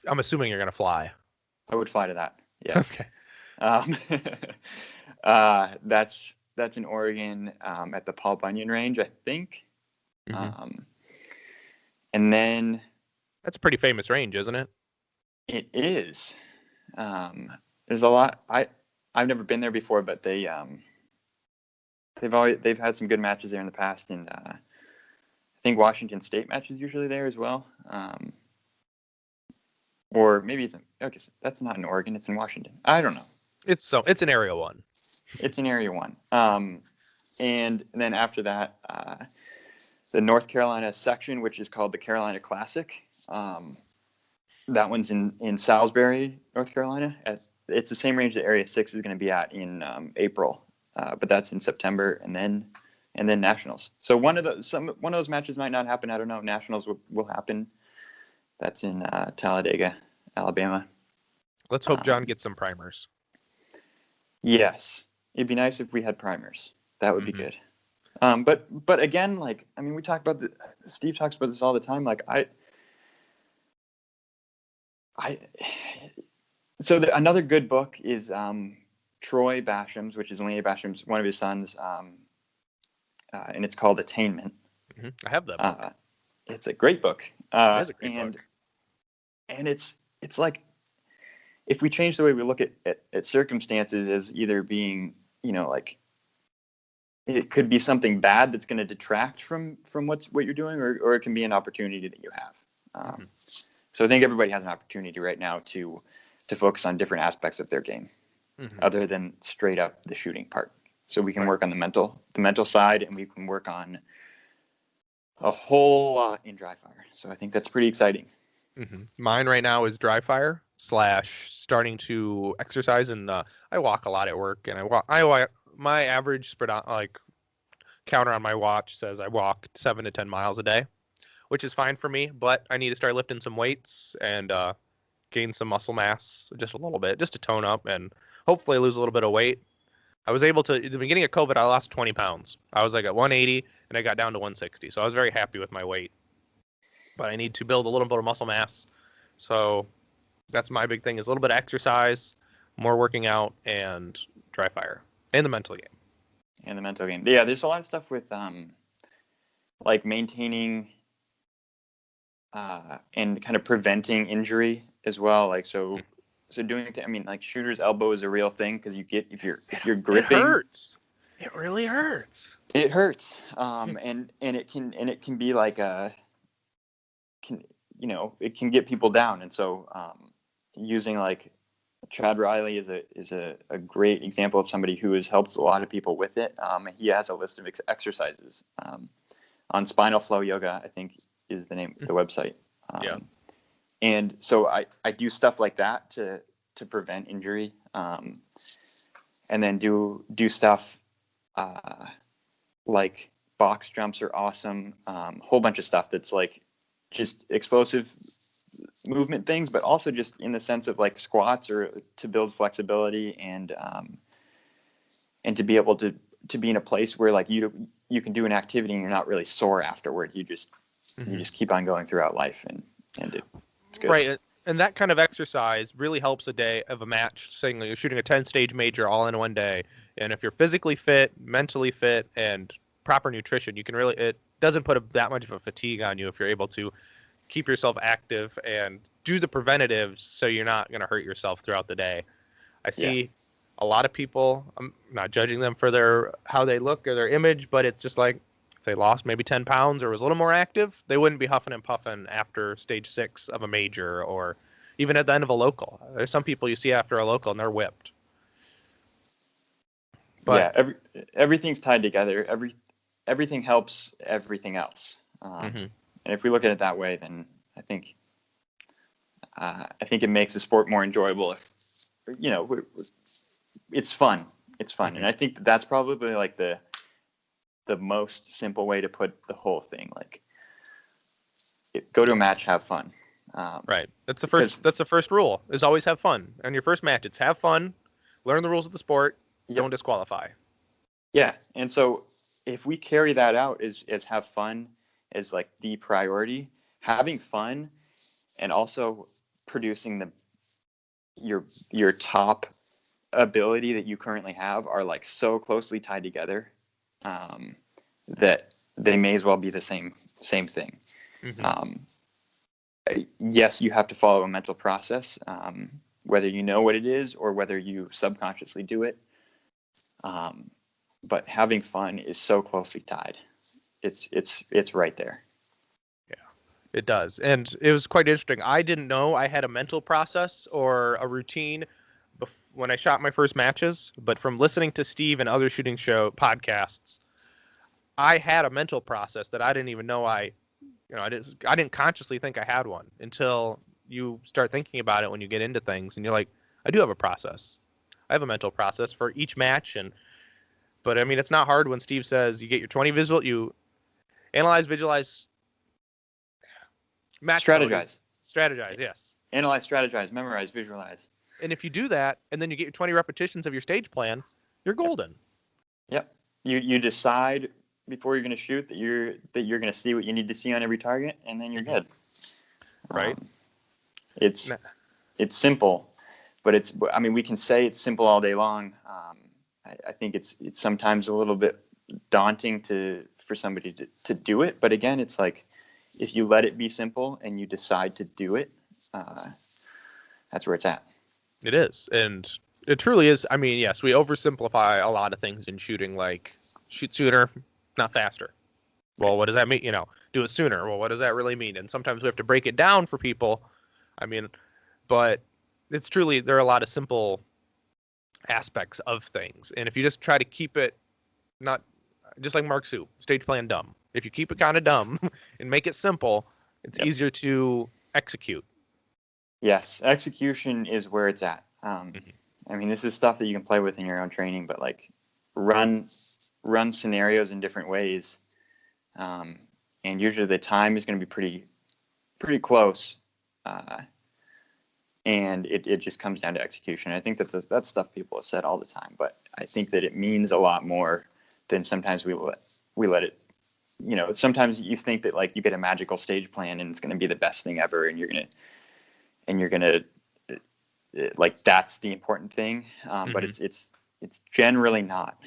I'm assuming you're going to fly. I would fly to that. Yeah. Okay. That's in Oregon at the Paul Bunyan Range, I think. And then that's a pretty famous range, isn't it? It is. There's a lot. I've never been there before, but they've had some good matches there in the past, and I think Washington State matches usually there as well. Or maybe it's okay. So that's not in Oregon. It's in Washington. I don't know. It's in Area 1. It's in Area 1. And then after that, the North Carolina section, which is called the Carolina Classic. That one's in Salisbury, North Carolina. It's the same range that Area 6 is going to be at in April, but that's in September, and then Nationals. So one of those matches might not happen. I don't know. Nationals will happen. That's in Talladega, Alabama. Let's hope John gets some primers. Yes, it'd be nice if we had primers. That would be good. But again, like, I mean, we talk about Steve talks about this all the time. Like another good book is Troy Basham's, which is Lanny Basham's, one of his sons, and it's called Attainment. I have that book. It's a great book. It is a great book. And it's like, if we change the way we look at circumstances as either being, like it could be something bad that's going to detract from what you're doing, or it can be an opportunity that you have. So I think everybody has an opportunity right now to focus on different aspects of their game, other than straight up the shooting part. So we can work on the mental side, and we can work on a whole lot in dry fire. So I think that's pretty exciting. Mine right now is dry fire / starting to exercise, and I walk a lot at work, and I walk my average counter on my watch says I walk 7 to 10 miles a day, which is fine for me, but I need to start lifting some weights and gain some muscle mass just a little bit, just to tone up and hopefully lose a little bit of weight. I was able to, at the beginning of COVID, I lost 20 pounds. I was like at 180 and I got down to 160. So I was very happy with my weight, but I need to build a little bit of muscle mass. So that's my big thing, is a little bit of exercise, more working out, and dry fire, and the mental game. Yeah, there's a lot of stuff with like maintaining and kind of preventing injury as well. Like so doing it. I mean, like shooter's elbow is a real thing, because if you're gripping, it hurts. It really hurts. It hurts. And it can be like it can get people down. And so using like Chad Riley is a great example of somebody who has helped a lot of people with it. He has a list of exercises on Spinal Flow Yoga, I think is the name of the website. And so I do stuff like that to prevent injury, and then do stuff like box jumps are awesome. Whole bunch of stuff that's like just explosive movement things, but also just in the sense of like squats, or to build flexibility and to be able to be in a place where like you can do an activity and you're not really sore afterward. You just keep on going throughout life, and it's good. Right. And that kind of exercise really helps a day of a match, saying like you're shooting a 10-stage major all in one day. And if you're physically fit, mentally fit, and proper nutrition, you can really, it doesn't put that much of a fatigue on you if you're able to keep yourself active and do the preventatives, so you're not going to hurt yourself throughout the day. I see a lot of people, I'm not judging them for how they look or their image, but it's just like, if they lost maybe 10 pounds or was a little more active, they wouldn't be huffing and puffing after stage 6 of a major, or even at the end of a local. There's some people you see after a local and they're whipped. But everything's tied together. Everything helps everything else. And if we look at it that way, then I think it makes the sport more enjoyable. If it's fun. It's fun, and I think that's probably like the most simple way to put the whole thing. Like, go to a match, have fun. Right. That's the first rule, is always have fun. And your first match, it's have fun, learn the rules of the sport, don't disqualify. Yeah. And so if we carry that out as have fun as like the priority, having fun and also producing your top ability that you currently have are like so closely tied together that they may as well be the same thing. Yes, you have to follow a mental process, whether you know what it is or whether you subconsciously do it. But having fun is so closely tied. It's right there. Yeah, it does. And it was quite interesting. I didn't know I had a mental process or a routine when I shot my first matches, but from listening to Steve and other shooting show podcasts, I had a mental process that I didn't even know I didn't consciously think I had one until you start thinking about it when you get into things, and you're like, I do have a process. I have a mental process for each match. But I mean, it's not hard when Steve says you get your 20 visual, you analyze, visualize, match strategize. Strategize, yes. Analyze, strategize, memorize, visualize. And if you do that, and then you get your 20 repetitions of your stage plan, you're golden. Yep. You decide before you're going to shoot that you're going to see what you need to see on every target, and then you're good. Right. It's simple, but we can say it's simple all day long. I think it's sometimes a little bit daunting for somebody to do it. But again, it's like, if you let it be simple and you decide to do it, that's where it's at. It is. And it truly is. I mean, yes, we oversimplify a lot of things in shooting, like shoot sooner, not faster. Well, what does that mean? Do it sooner. Well, what does that really mean? And sometimes we have to break it down for people. I mean, but it's truly, there are a lot of simple aspects of things. And if you just try to keep it not just like Mark Soup, stage plan dumb. If you keep it kind of dumb and make it simple, it's easier to execute. Yes, execution is where it's at. I mean, this is stuff that you can play with in your own training, but like run scenarios in different ways, and usually the time is going to be pretty close, and it just comes down to execution. I think that's stuff people have said all the time, but I think that it means a lot more than sometimes we let it. Sometimes you think that like you get a magical stage plan and it's going to be the best thing ever, and you're gonna like that's the important thing, but it's generally not.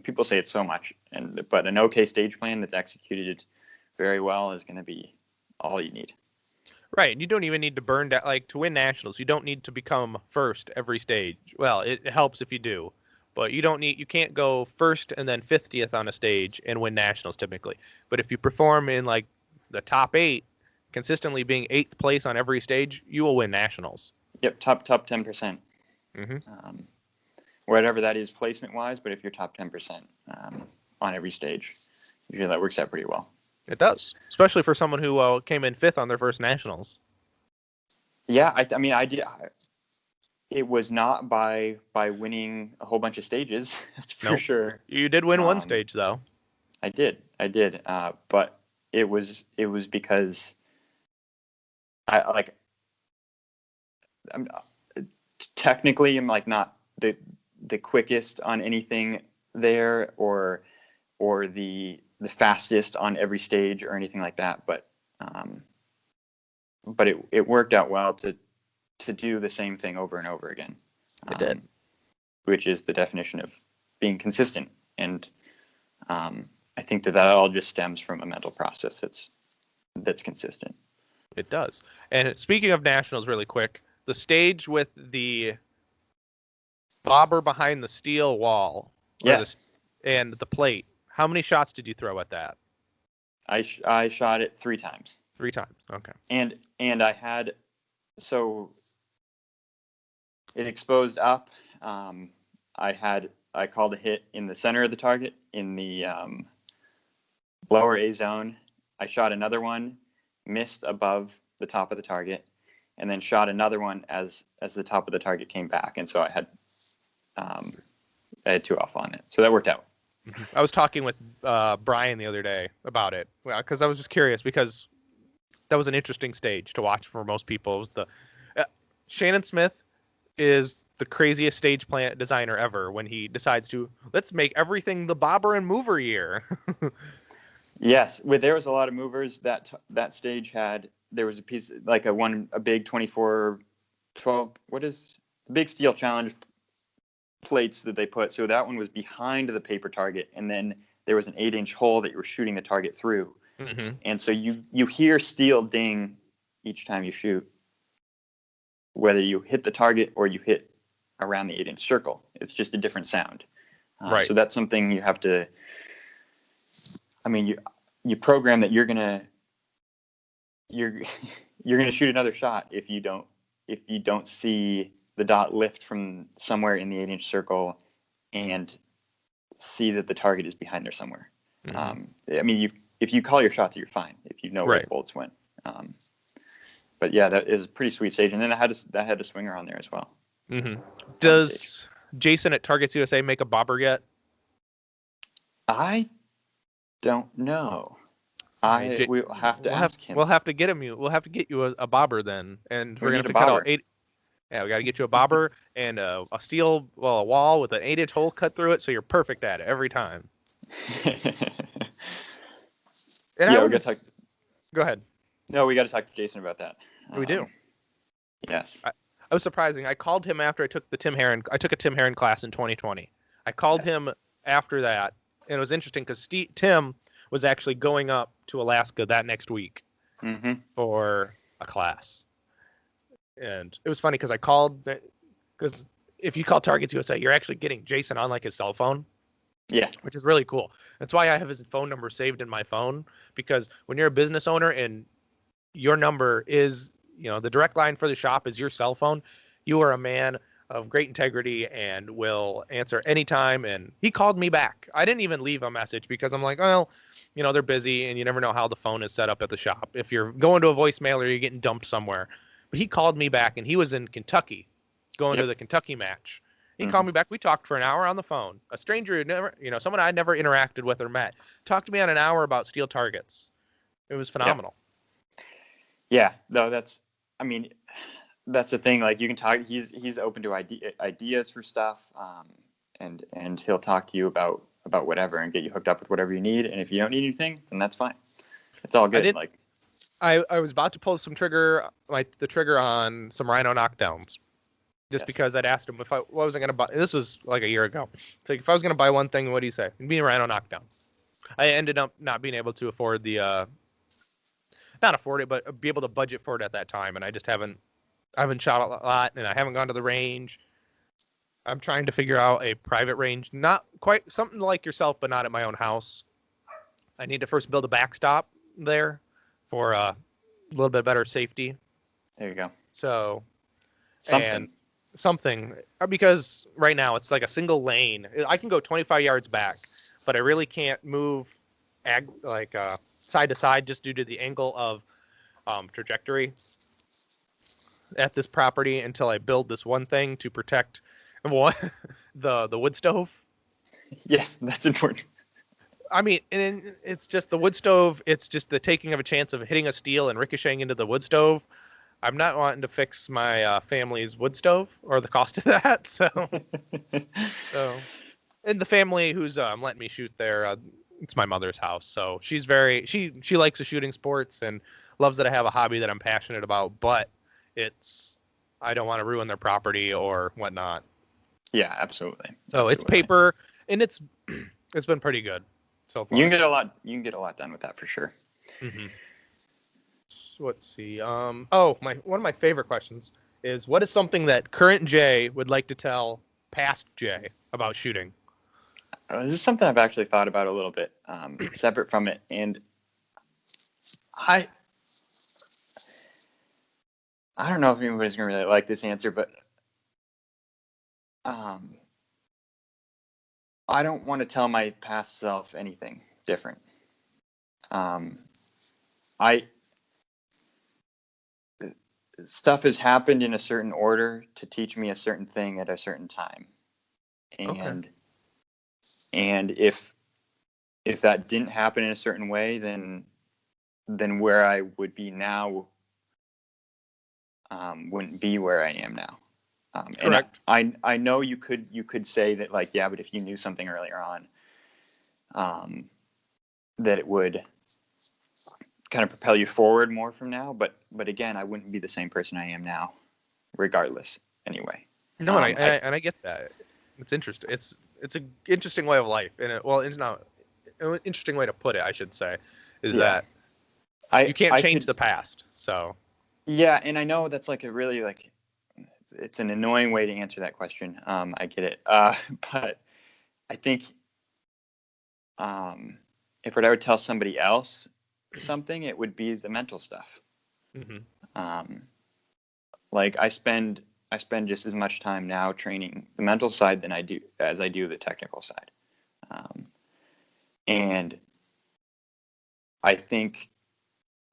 People say it so much, but an okay stage plan that's executed very well is going to be all you need. Right, and you don't even need to burn down, like to win nationals. You don't need to become first every stage. Well, it helps if you do, but you can't go first and then 50th on a stage and win nationals typically. But if you perform in like the top 8, consistently being 8th place on every stage, you will win nationals. Yep, top 10%. Whatever that is placement wise, but if you're top 10% on every stage, usually that works out pretty well. It does, especially for someone who came in 5th on their first nationals. Yeah, I mean, I did. It was not by winning a whole bunch of stages. That's for sure. You did win one stage though. I did. But it was because I'm technically I'm like not the quickest on anything there or the fastest on every stage or anything like that. But it worked out well to do the same thing over and over again. It did, which is the definition of being consistent. And I think that all just stems from a mental process that's consistent. It does. And speaking of nationals, really quick, the stage with the bobber behind the steel wall, yes, and the plate. How many shots did you throw at that? I shot it 3 times. 3 times. Okay. And I had, so it exposed up. I called a hit in the center of the target in the lower A zone. I shot another one, missed above the top of the target, and then shot another one as the top of the target came back. And so I had 2 off on it. So that worked out. I was talking with Brian the other day about it because I was just curious because that was an interesting stage to watch for most people. It was the Shannon Smith is the craziest stage plan designer ever when he decides to let's make everything the bobber and mover year. Yes, there was a lot of movers. That stage there was a piece like a big 24-12. What is the big steel challenge plates that they put? So that one was behind the paper target, and then there was an 8-inch hole that you were shooting the target through. And so you hear steel ding each time you shoot, whether you hit the target or you hit around the 8-inch circle. It's just a different sound. Right. So that's something you have to. I mean, you program that you're gonna shoot another shot if you don't see the dot lift from somewhere in the 8-inch circle and see that the target is behind there somewhere. I mean, if you call your shots, you're fine if you know where the bullets went. But yeah, that is a pretty sweet stage, and then that had a swinger on there as well. Does Jason at Targets USA make a bobber yet? I don't know. We'll have to ask him. We'll have to get him. We'll have to get you a bobber then, and we're gonna have to cut out 8. Yeah, we got to get you a bobber and a wall with an 8-inch hole cut through it, so you're perfect at it every time. Yeah, we got to talk. Go ahead. No, we got to talk to Jason about that. We do. Yes. I was surprising. I called him after I took a Tim Herron class in 2020. I called him after that, and it was interesting because Tim was actually going up to Alaska that next week for a class. And it was funny because I called because if you call Targets USA, you're actually getting Jason on like his cell phone. Yeah. Which is really cool. That's why I have his phone number saved in my phone, because when you're a business owner and your number is, the direct line for the shop is your cell phone, you are a man of great integrity and will answer anytime. And he called me back. I didn't even leave a message because I'm like, well, they're busy and you never know how the phone is set up at the shop. If you're going to a voicemail or you're getting dumped somewhere. But he called me back, and he was in Kentucky going to the Kentucky match. He called me back. We talked for an hour on the phone. A stranger who never, someone I never interacted with or met, talked to me on an hour about steel targets. It was phenomenal. Yeah, no, that's the thing. Like, you can talk. He's open to ideas for stuff, and he'll talk to you about whatever and get you hooked up with whatever you need. And if you don't need anything, then that's fine. It's all good. I was about to pull the trigger on some rhino knockdowns. Just because I'd asked him what was I going to buy. This was like a year ago. So if I was going to buy one thing, what do you say? It'd be a rhino knockdown. I ended up not being able to afford not afford it, but be able to budget for it at that time. And I just haven't shot a lot, and I haven't gone to the range. I'm trying to figure out a private range, not quite something like yourself, but not at my own house. I need to first build a backstop there for a little bit better safety. There you go. So something, because right now it's like a single lane. I can go 25 yards back, but I really can't move side to side just due to the angle of trajectory at this property until I build this one thing to protect the wood stove. Yes, that's important. I mean, and it's just the wood stove. It's just the taking of a chance of hitting a steel and ricocheting into the wood stove. I'm not wanting to fix my family's wood stove or the cost of that. So, and the family who's letting me shoot there, it's my mother's house. So she likes the shooting sports and loves that I have a hobby that I'm passionate about. But I don't want to ruin their property or whatnot. Yeah, absolutely. So it's paper, and it's been pretty good so far. You can get a lot done with that for sure. Mm-hmm. Let's see. One of my favorite questions is, what is something that current Jay would like to tell past Jay about shooting? This is something I've actually thought about a little bit, separate from it, and I don't know if anybody's gonna really like this answer, but I don't want to tell my past self anything different. Stuff has happened in a certain order to teach me a certain thing at a certain time. And if that didn't happen in a certain way, then where I would be now wouldn't be where I am now. Correct. And I know you could say that, like, yeah, but if you knew something earlier on, that it would kind of propel you forward more from now. But again, I wouldn't be the same person I am now, regardless. Anyway. No, and I get that. It's interesting. It's an interesting way of life, and it's not an interesting way to put it, I should say, is that you can't change the past. So. Yeah, and I know that's like a really it's an annoying way to answer that question. I get it, but I think if I would tell somebody else something, it would be the mental stuff. Mm-hmm. Like I spend just as much time now training the mental side as I do the technical side, and I think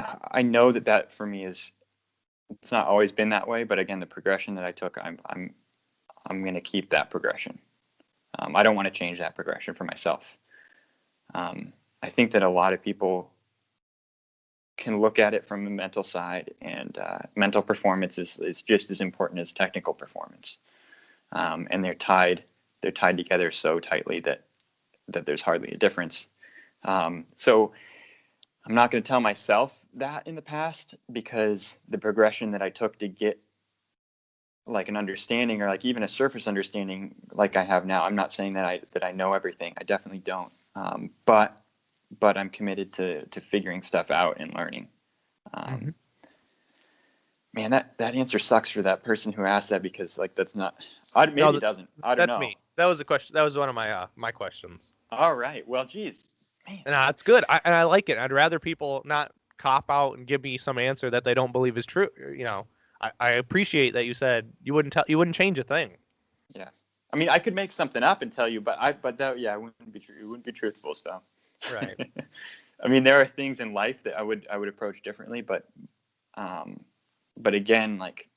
I know that for me it's not always been that way, but again, the progression that I took, I'm going to keep that progression. I don't want to change that progression for myself. I think that a lot of people can look at it from the mental side, and mental performance is just as important as technical performance. And they're tied together so tightly that there's hardly a difference. So I'm not going to tell myself that in the past, because the progression that I took to get like an understanding, or like even a surface understanding like I have now, I'm not saying that I know everything. I definitely don't. But I'm committed to figuring stuff out and learning. Man, that answer sucks for that person who asked that, because like that's not. Maybe No, it doesn't. I don't that's know. me. That was a question. That was one of my questions. All right. Well, geez. Man. No, it's good. I like it. I'd rather people not cop out and give me some answer that they don't believe is true. I appreciate that you said you wouldn't change a thing. Yeah. I mean, I could make something up and tell you, but that, yeah, it wouldn't be true. It wouldn't be truthful. So. Right. I mean, there are things in life that I would approach differently, but again, like,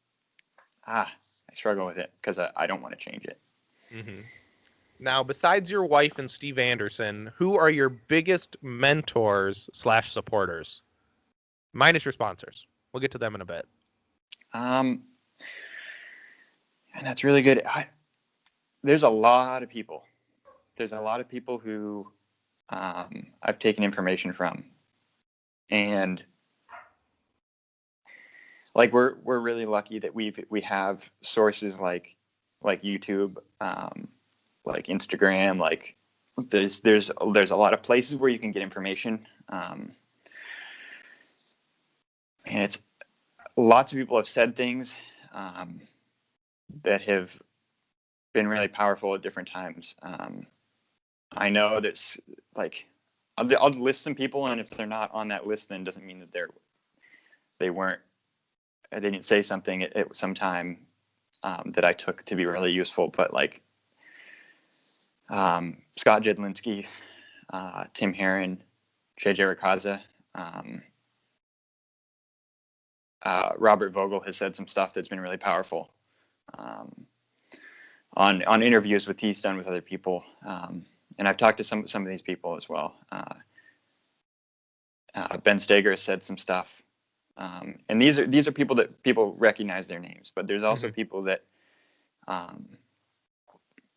I struggle with it because I don't want to change it. Mm-hmm. Now, besides your wife and Steve Anderson, who are your biggest mentors / supporters? Minus your sponsors. We'll get to them in a bit. And that's really good. There's a lot of people. There's a lot of people who I've taken information from, and like we're really lucky that we have sources like YouTube, like Instagram, like there's a lot of places where you can get information, and it's lots of people have said things that have been really powerful at different times. I know that's like I'll list some people, and if they're not on that list, then it doesn't mean that they didn't say something at some time that I took to be really useful. But like Scott Jedlinski, Tim Herron, JJ Racaza, Robert Vogel has said some stuff that's been really powerful on interviews with he's done with other people. And I've talked to some of these people as well. Ben Steger has said some stuff. And these are people that people recognize their names, but there's also people that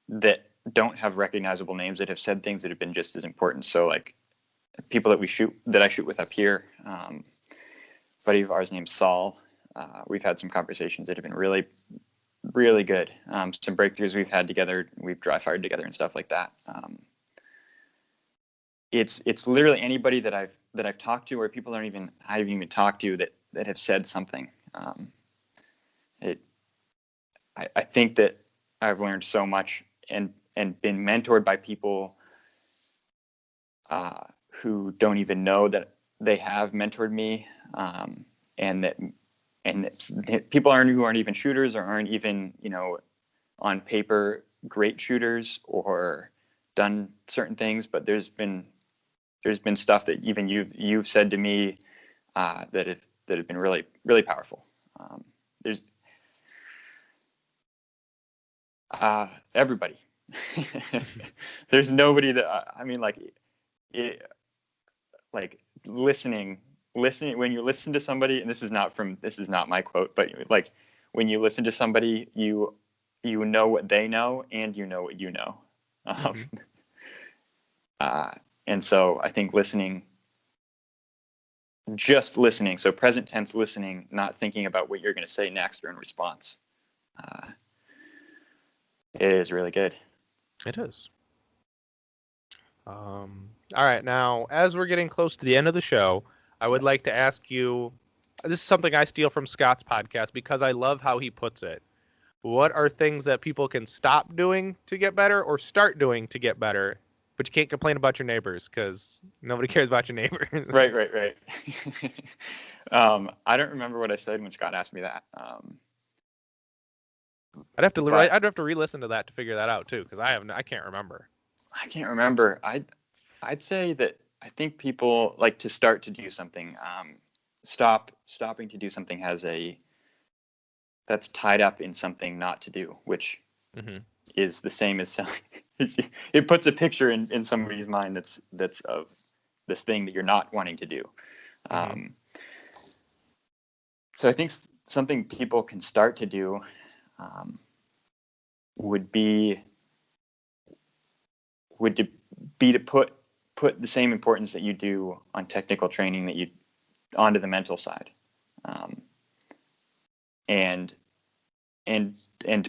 that don't have recognizable names that have said things that have been just as important. So like people that I shoot with up here, buddy of ours named Saul. We've had some conversations that have been really, really good. Some breakthroughs we've had together. We've dry fired together and stuff like that. It's literally anybody that I've talked to, or people I've even talked to that have said something. I think that I've learned so much and been mentored by people who don't even know that they have mentored me, and people who aren't even shooters or aren't even on paper great shooters or done certain things, but there's been stuff that even you've said to me that have been really, really powerful. There's everybody. There's nobody that I mean, like listening when you listen to somebody, and this is not my quote, but like when you listen to somebody, you know what they know and you know what you know. And so I think just listening, so present tense listening, not thinking about what you're going to say next or in response, it is really good. It is. All right, now as we're getting close to the end of the show, I would like to ask you, this is something I steal from Scott's podcast because I love how he puts it. What are things that people can stop doing to get better or start doing to get better? But you can't complain about your neighbors because nobody cares about your neighbors. Right. I don't remember what I said when Scott asked me that. I'd have to re-listen to that to figure that out too, because I can't remember. I can't remember. I'd say that I think people like to start to do something. Stopping to do something that's tied up in something not to do, which is the same as selling. It puts a picture in somebody's mind that's of this thing that you're not wanting to do. So I think something people can start to do would be to put the same importance that you do on technical training that you onto the mental side, and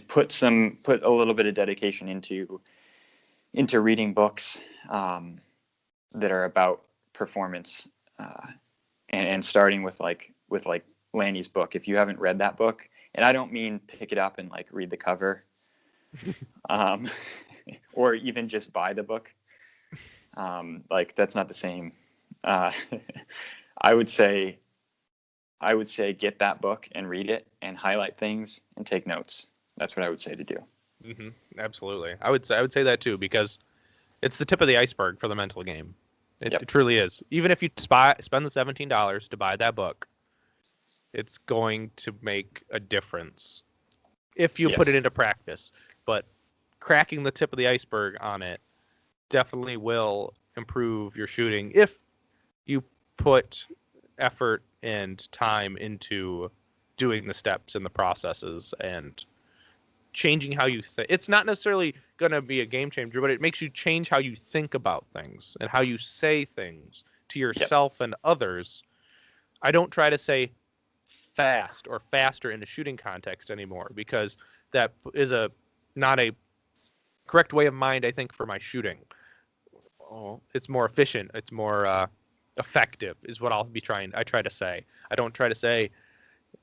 put a little bit of dedication into reading books that are about performance, and starting with Lanny's book. If you haven't read that book, and I don't mean pick it up and like read the cover, or even just buy the book. Like that's not the same. I would say get that book and read it and highlight things and take notes. That's what I would say to do. Mm-hmm. Absolutely. I would say that too, because it's the tip of the iceberg for the mental game. It truly is. Even if you spend the $17 to buy that book, it's going to make a difference if you put it into practice. But cracking the tip of the iceberg on it definitely will improve your shooting if you put effort and time into doing the steps and the processes and changing how you think. It's not necessarily going to be a game changer, but it makes you change how you think about things and how you say things to yourself and others. I don't try to say fast or faster in a shooting context anymore, because that is not a correct way of mind, I think, for my shooting. It's more efficient. It's more effective is what I try to say. I don't try to say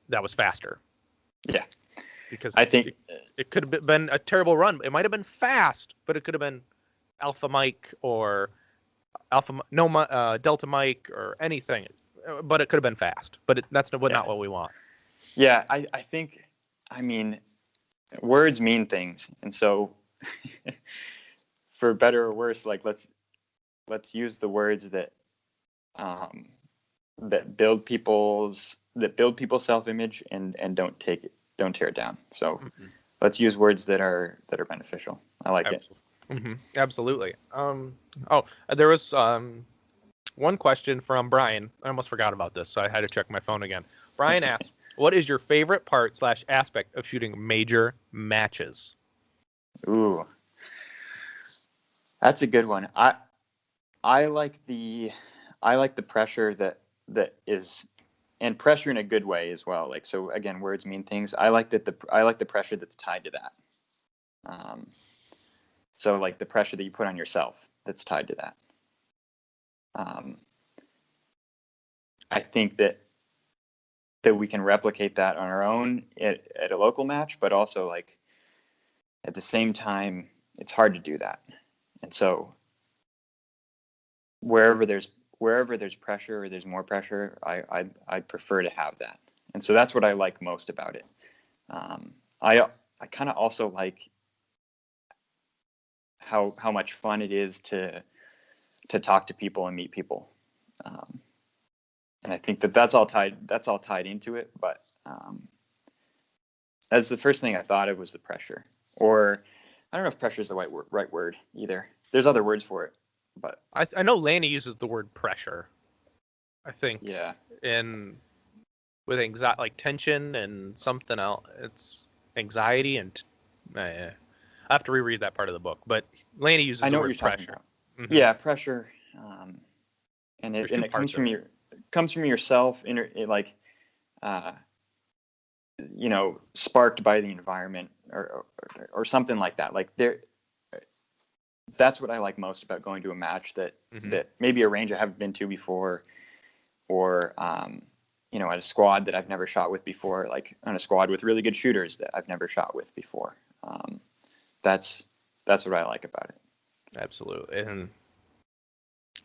that was faster. Yeah. Because I think it could have been a terrible run. It might have been fast, but it could have been Alpha Mike or Delta Mike or anything. But it could have been fast. But that's not what we want. Yeah, I think, I mean, words mean things, and so for better or worse, like let's use the words that build people's self-image and don't tear it down. So let's use words that are beneficial. I like it. Mm-hmm. Absolutely. There was one question from Brian. I almost forgot about this, so I had to check my phone again. Brian asked, "What is your favorite part / aspect of shooting major matches?" Ooh, that's a good one. I like the pressure that is, and pressure in a good way as well. Like, so again, words mean things. I like the pressure that's tied to that. So like the pressure that you put on yourself that's tied to that. I think that we can replicate that on our own at a local match, but also like at the same time, it's hard to do that. And so wherever there's pressure or there's more pressure, I prefer to have that. And so that's what I like most about it. I kind of also like how much fun it is to talk to people and meet people. And I think that's all tied into it. But that's the first thing I thought of, was the pressure. Or I don't know if pressure is the right word either. There's other words for it, but I know Lanny uses the word pressure, I think. Yeah. And with anxiety, like tension and something else, it's anxiety and I have to reread that part of the book. But Lanny uses the word pressure. Mm-hmm. Yeah, pressure. And it comes from yourself, like, sparked by the environment or something like that. Like that's what I like most about going to a match that maybe a range I haven't been to before, or at a squad that I've never shot with before, like on a squad with really good shooters that I've never shot with before. That's what I like about it. Absolutely. And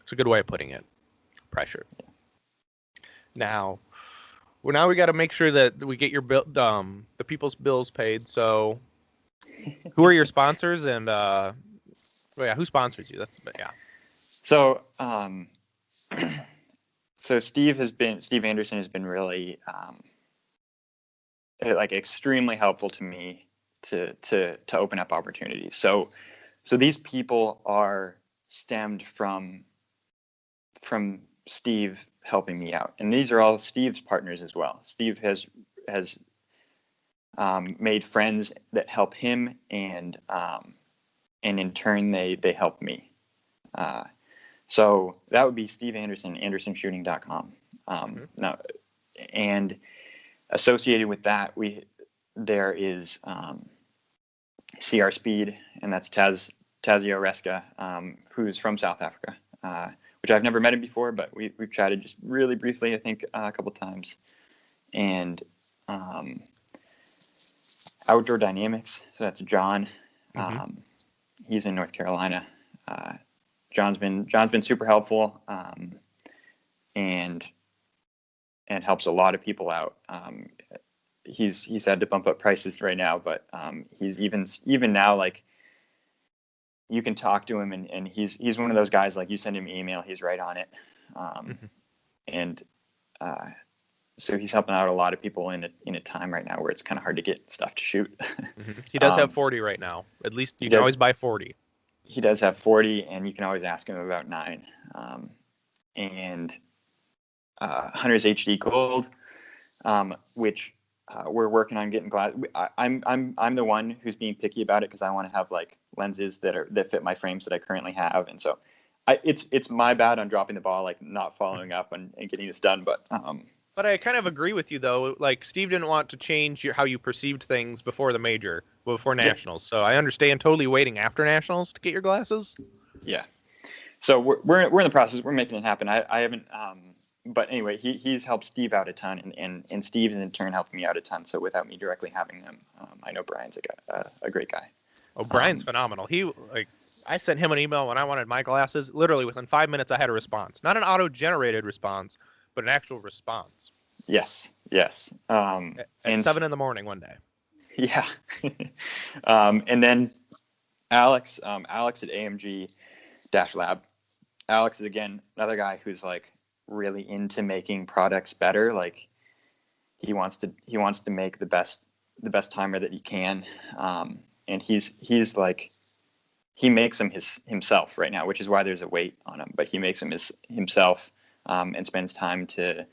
it's a good way of putting it. Pressure. Yeah. Now we got to make sure that we get your bill, the people's bills paid. So who are your sponsors, and who sponsors you? So so Steve Anderson has been really like extremely helpful to me to open up opportunities. So these people are stemmed from Steve helping me out, and these are all Steve's partners as well. Steve has made friends that help him, and in turn they help me. So that would be Steve Anderson, AndersonShooting.com. Now, and associated with that, there is CR Speed, and that's Tazio Reska, who's from South Africa, which I've never met him before, but we've chatted just really briefly, I think, a couple times. and Outdoor Dynamics. So that's John. He's in North Carolina. John's been super helpful, and helps a lot of people out. He's had to bump up prices right now, but he's even now, like, you can talk to him, and he's one of those guys, like, you send him an email, he's right on it. And so he's helping out a lot of people in a time right now where it's kind of hard to get stuff to shoot. He does have 40 right now. At least you can always buy 40. He does have 40, and you can always ask him about 9. And Hunter's HD Gold, which we're working on getting glass. I'm the one who's being picky about it because I want to have, like, lenses that fit my frames that I currently have, and so it's my bad on dropping the ball, like, not following up and getting this done. But I kind of agree with you, though. Like, Steve didn't want to change how you perceived things before the major, before nationals. So I understand totally waiting after nationals to get your glasses. Yeah. So we're in the process. We're making it happen. I haven't. But anyway, he's helped Steve out a ton, and Steve's in turn helped me out a ton. So without me directly having them, I know Brian's a great guy. Oh, Brian's phenomenal. I sent him an email when I wanted my glasses. Literally within 5 minutes, I had a response. Not an auto-generated response, but an actual response. Yes. At 7 in the morning one day. Yeah. And then Alex at Amg Dash Lab. Alex is, again, another guy who's, like, really into making products better. Like, he wants to make the best timer that he can. And he's like, he makes them himself right now, which is why there's a weight on him, but he makes them himself, and spends time to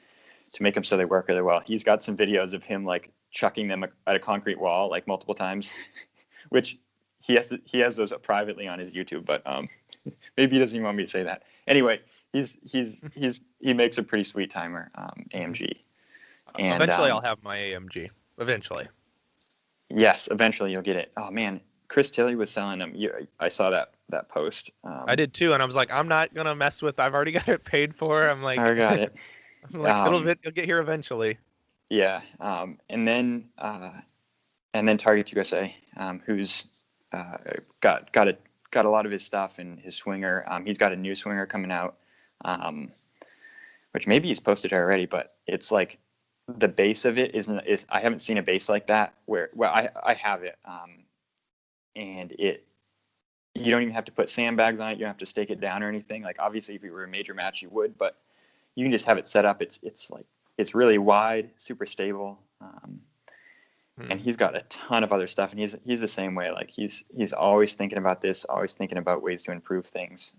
make them so they work really well. He's got some videos of him, like, chucking them at a concrete wall, like, multiple times, which he has those privately on his YouTube, but maybe he doesn't even want me to say that. Anyway, he makes a pretty sweet timer, AMG. And eventually I'll have my AMG. Eventually. Yes, eventually you'll get it. Oh man, Chris Tilley was selling them. I saw that post. I did too, and I was like, I'm not gonna mess with. I've already got it paid for. I'm like, I got it. I'm like, it'll get here eventually. Yeah, and then Target USA, who's got a lot of his stuff and his swinger. He's got a new swinger coming out, which maybe he's posted already, but it's like, the base of it is I haven't seen a base like that I have it, and you don't even have to put sandbags on it. You don't have to stake it down or anything. Like, obviously if you were a major match you would, but you can just have it set up. It's really wide, super stable, and he's got a ton of other stuff, and he's the same way. Like, he's always thinking about this, always thinking about ways to improve things.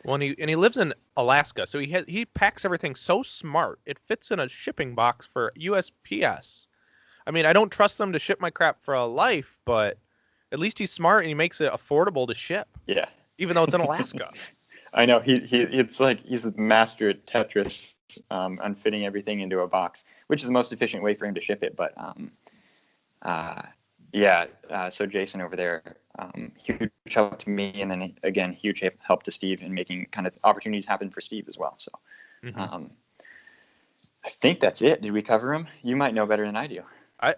Well, and he lives in Alaska, so he packs everything so smart. It fits in a shipping box for USPS. I mean, I don't trust them to ship my crap for a life, but at least he's smart and he makes it affordable to ship. Yeah. Even though it's in Alaska. I know it's like he's a master at Tetris, on fitting everything into a box, which is the most efficient way for him to ship it. But so Jason over there, huge help to me, and then again, huge help to Steve in making kind of opportunities happen for Steve as well. So I think that's it. Did we cover him? You might know better than I do. I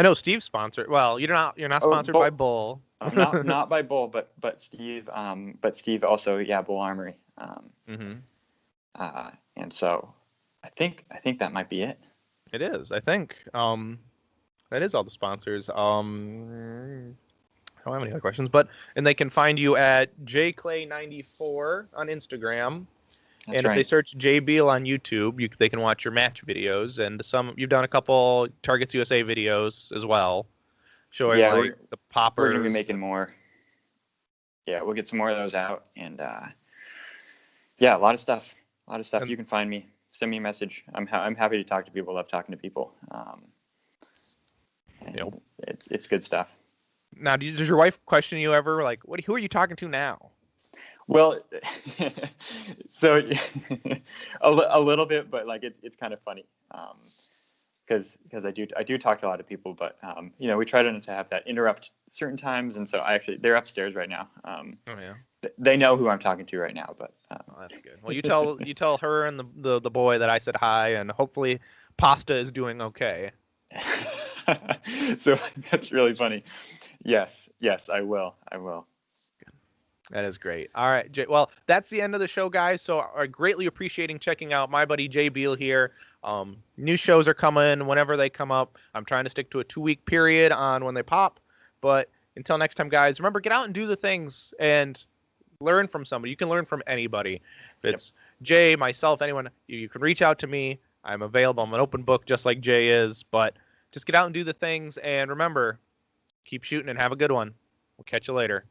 know Steve's sponsored. Well, you're not sponsored by Bull. not by Bull, but Steve. But Steve also, Bull Armory. And so I think that might be it. It is. I think that is all the sponsors. I don't have any other questions, and they can find you at jclay94 on Instagram. That's and right. If they search Jay Beal on YouTube, they can watch your match videos, and you've done a couple Targets USA videos as well, showing the poppers. We're gonna be making more. Yeah, we'll get some more of those out, and a lot of stuff. And you can find me. Send me a message. I'm happy to talk to people. Love talking to people. It's good stuff. Now, does your wife question you ever, like, who are you talking to now? Well, so a little bit, but like it's kind of funny, because I do talk to a lot of people, but we try to have that interrupt certain times, and so they're upstairs right now. They know who I'm talking to right now, but that's good. Well, you tell her and the boy that I said hi, and hopefully pasta is doing okay. So that's really funny. Yes, I will. That is great. All right, Jay. Well, that's the end of the show, guys. So I greatly appreciating checking out my buddy Jay Beal here. New shows are coming whenever they come up. I'm trying to stick to a 2-week period on when they pop. But until next time, guys, remember, get out and do the things and learn from somebody. You can learn from anybody. If it's Jay, myself, anyone, you can reach out to me. I'm available. I'm an open book just like Jay is. But just get out and do the things. And remember, keep shooting and have a good one. We'll catch you later.